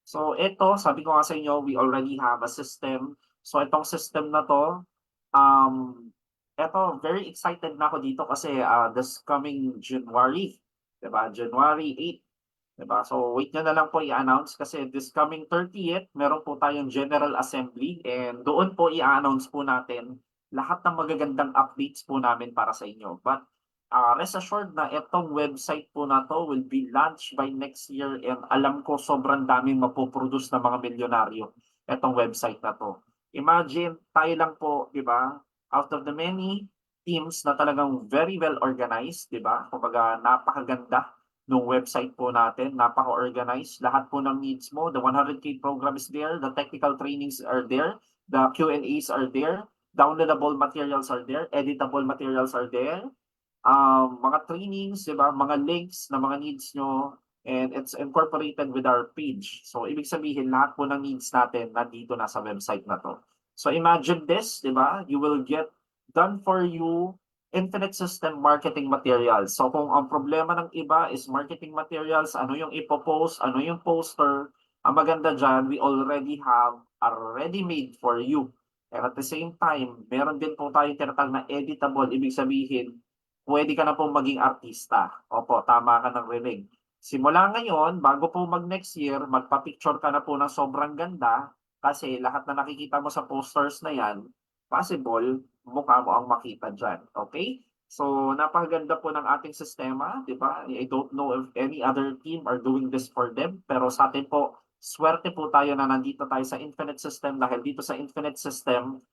So eto, sabi ko nga sa inyo, we already have a system. So itong system na 'to, um, eto very excited na ako dito kasi, this coming January, 'di ba? January 8. 'Di ba? So wait niyo na lang po i-announce kasi this coming 30th meron po tayong General Assembly and doon po i-announce po natin lahat ng magagandang updates po namin para sa inyo. But rest assured na itong website po na to will be launched by next year and alam ko sobrang daming mapoproduce na mga milyonaryo itong website na to. Imagine, tayo lang po, 'di ba? Out of the many teams na talagang very well organized, 'di ba? Kumbaga napakaganda nung website po natin, napaka-organized. Lahat po ng needs mo, the 100K program is there, the technical trainings are there, the Q&As are there, downloadable materials are there, editable materials are there, mga trainings, di ba? Mga links na mga needs nyo, and it's incorporated with our page. So, ibig sabihin, lahat po ng needs natin nandito na sa website na to. So, imagine this, di ba? You will get done for you infinite system marketing materials. So, kung ang problema ng iba is marketing materials, ano yung ipopost, ano yung poster, ang maganda dyan, we already have a ready-made for you. And at the same time, meron din po tayong tinatawag na editable. Ibig sabihin, pwede ka na pong maging artista. Opo, tama ka ng rinig. Simula ngayon, bago po mag-next year, magpa-picture ka na po ng sobrang ganda kasi lahat na nakikita mo sa posters na yan, possible, mukha mo ang makita dyan. Okay? So, napakaganda po ng ating sistema, di ba? I don't know if any other team are doing this for them, pero sa atin po, swerte po tayo na nandito tayo sa Infinite System dahil dito sa Infinite System,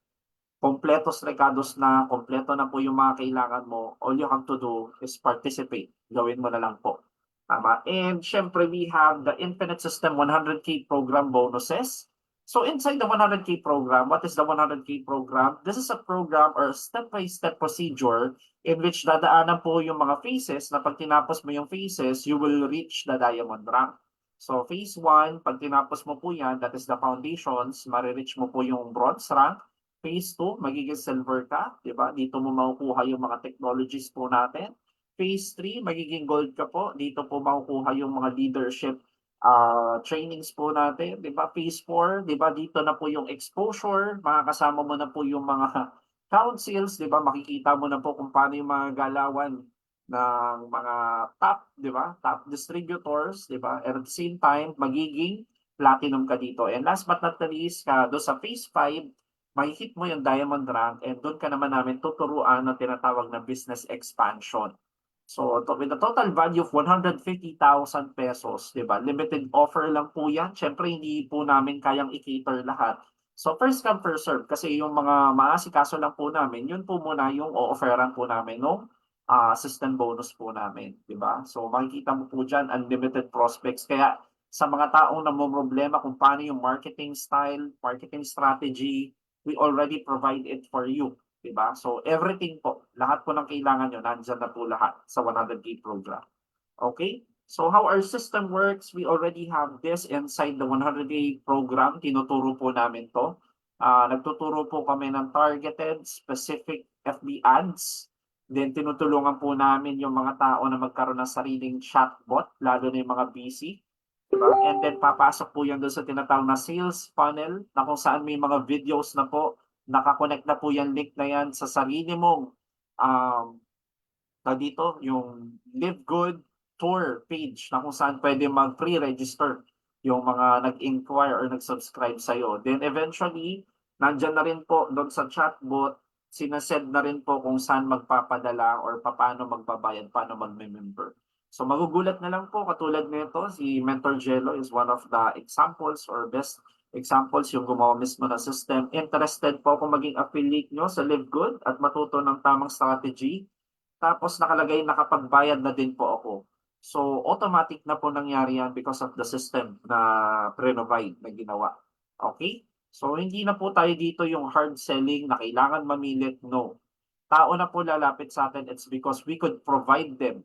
kompletos recados na, kompleto na po yung mga kailangan mo. All you have to do is participate. Gawin mo na lang po. Tama? And syempre, we have the Infinite System 100K program bonuses. So inside the 100K program, what is the 100K program? This is a program or step-by-step procedure in which dadaanan po yung mga phases na pag tinapos mo yung phases, you will reach the diamond rank. So phase 1, pag tinapos mo po yan, that is the foundations, marireach mo po yung bronze rank. Phase 2, magiging silver ka, di ba? Dito mo makukuha yung mga technologies po natin. Phase 3, magiging gold ka po. Dito po makukuha yung mga leadership trainings po natin, 'di ba? Phase 4, 'di ba? Dito na po yung exposure, makakasama mo na po yung mga councils, 'di ba? Makikita mo na po kung paano yung mga galawan ng mga top, 'di ba? Top distributors, 'di ba? And at the same time, magiging platinum ka dito. And last but not the least, do sa phase 5, may-hit mo yung diamond rank and doon ka naman namin tuturuan ng tinatawag na business expansion. So, with a total value of 150,000 pesos, di ba? Limited offer lang po yan. Siyempre, hindi po namin kayang i-cater lahat. So, first come, first serve. Kasi yung mga maasikaso lang po namin, yun po muna yung o-offeran po namin no system bonus po namin. Di ba? So, makikita mo po dyan, unlimited prospects. Kaya, sa mga taong namumroblema kung paano yung marketing style, marketing strategy, we already provide it for you. Diba? So everything po, lahat po ng kailangan nyo, nandyan na po lahat sa 100K program. Okay? So how our system works, we already have this inside the 100K program. Tinuturo po namin to. Nagtuturo po kami ng targeted, specific FB ads. Then tinutulungan po namin yung mga tao na magkaroon ng sariling chatbot, lalo na yung mga busy. Diba? And then papasok po yan doon sa tinatawag na sales funnel na kung saan may mga videos na po nakakonect na po yung link na yan sa sarili mong dito, yung Live Good Tour page na kung saan pwede mag-pre-register yung mga nag-inquire or nag-subscribe sa'yo. Then eventually, nandyan na rin po doon sa chatbot, sinasend na rin po kung saan magpapadala or paano magbabayad, paano mag-member. So magugulat na lang po, katulad nito, si Mentor Jello is one of the examples or best examples yung gumawa mismo ng system. Interested po kung maging affiliate nyo sa Live Good at matuto ng tamang strategy. Tapos nakalagay nakapagbayad na din po ako. So automatic na po nangyari yan because of the system na pre-provide na ginawa. Okay? So hindi na po tayo dito yung hard selling na kailangan mamilit. No. Tao na po lalapit sa atin. It's because we could provide them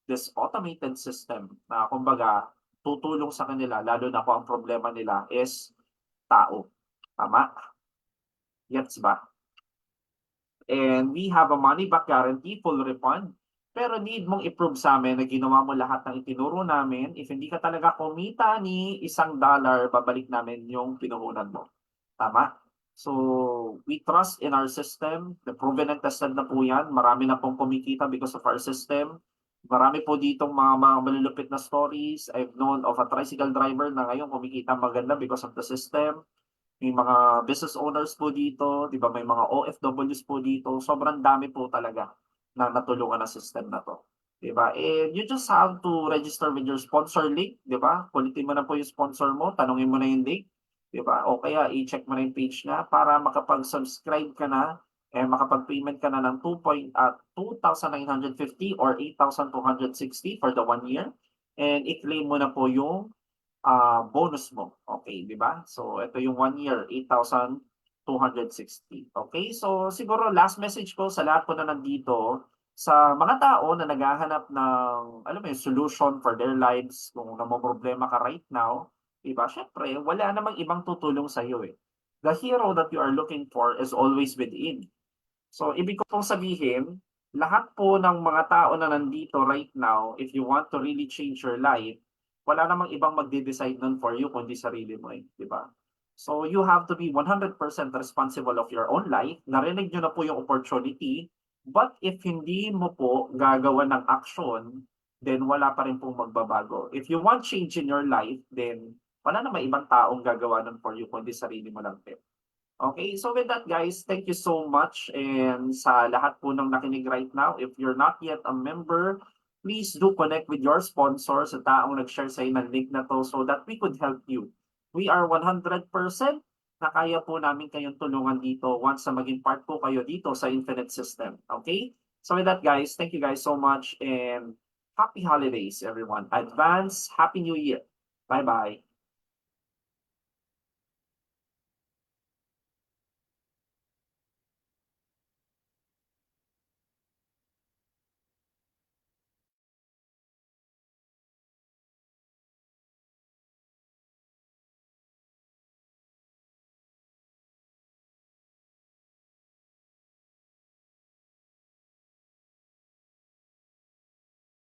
this automated system na kumbaga tutulong sa kanila lalo na kung ang problema nila is tao. Tama? Gets ba? And we have a money back guarantee, full refund. Pero need mong i-prove sa amin na ginawa mo lahat ng itinuro namin. If hindi ka talaga kumita ni $1, babalik namin yung pinuhunan mo. Tama? So, we trust in our system. The proven and tested na po yan. Marami na pong kumikita because of our system. Marami po ditong mga malulupit na stories. I've known of a tricycle driver na ngayon kumikita maganda because of the system. May mga business owners po dito, di ba? May mga OFWs po dito. Sobrang dami po talaga na natulungan ng system na to. Di ba? And you just have to register with your sponsor link, di ba? Kulitin mo na po yung sponsor mo, tanungin mo na yung link, di ba? O kaya i-check mo na yung page na para makapag-subscribe ka na makapag-payment ka na ng 2,950 or 8,260 for the 1 year. And i-claim mo na po yung bonus mo. Okay, di ba? So, ito yung 1 year, 8,260. Okay, so siguro last message ko sa lahat po na nandito, sa mga tao na naghahanap ng, alam mo yung solution for their lives, kung problema ka right now, di ba? Syempre, wala namang ibang tutulong sa iyo eh. The hero that you are looking for is always within. So, ibig ko pong sabihin, lahat po ng mga tao na nandito right now, if you want to really change your life, wala namang ibang magde-decide nun for you kundi sarili mo eh, di ba? So you have to be 100% responsible of your own life. Narinig nyo na po yung opportunity, but if hindi mo po gagawa ng action, then wala pa rin pong magbabago. If you want change in your life, then wala namang ibang taong gagawa nun for you kundi sarili mo lang din. Okay, so with that guys, thank you so much. And sa lahat po ng nakinig right now, if you're not yet a member, please do connect with your sponsor sa taong nag-share sa ng link na to so that we could help you. We are 100% na kaya po namin kayong tulungan dito once na maging part po kayo dito sa Infinite System. Okay? So with that guys, thank you guys so much and happy holidays everyone. Advance Happy New Year. Bye-bye.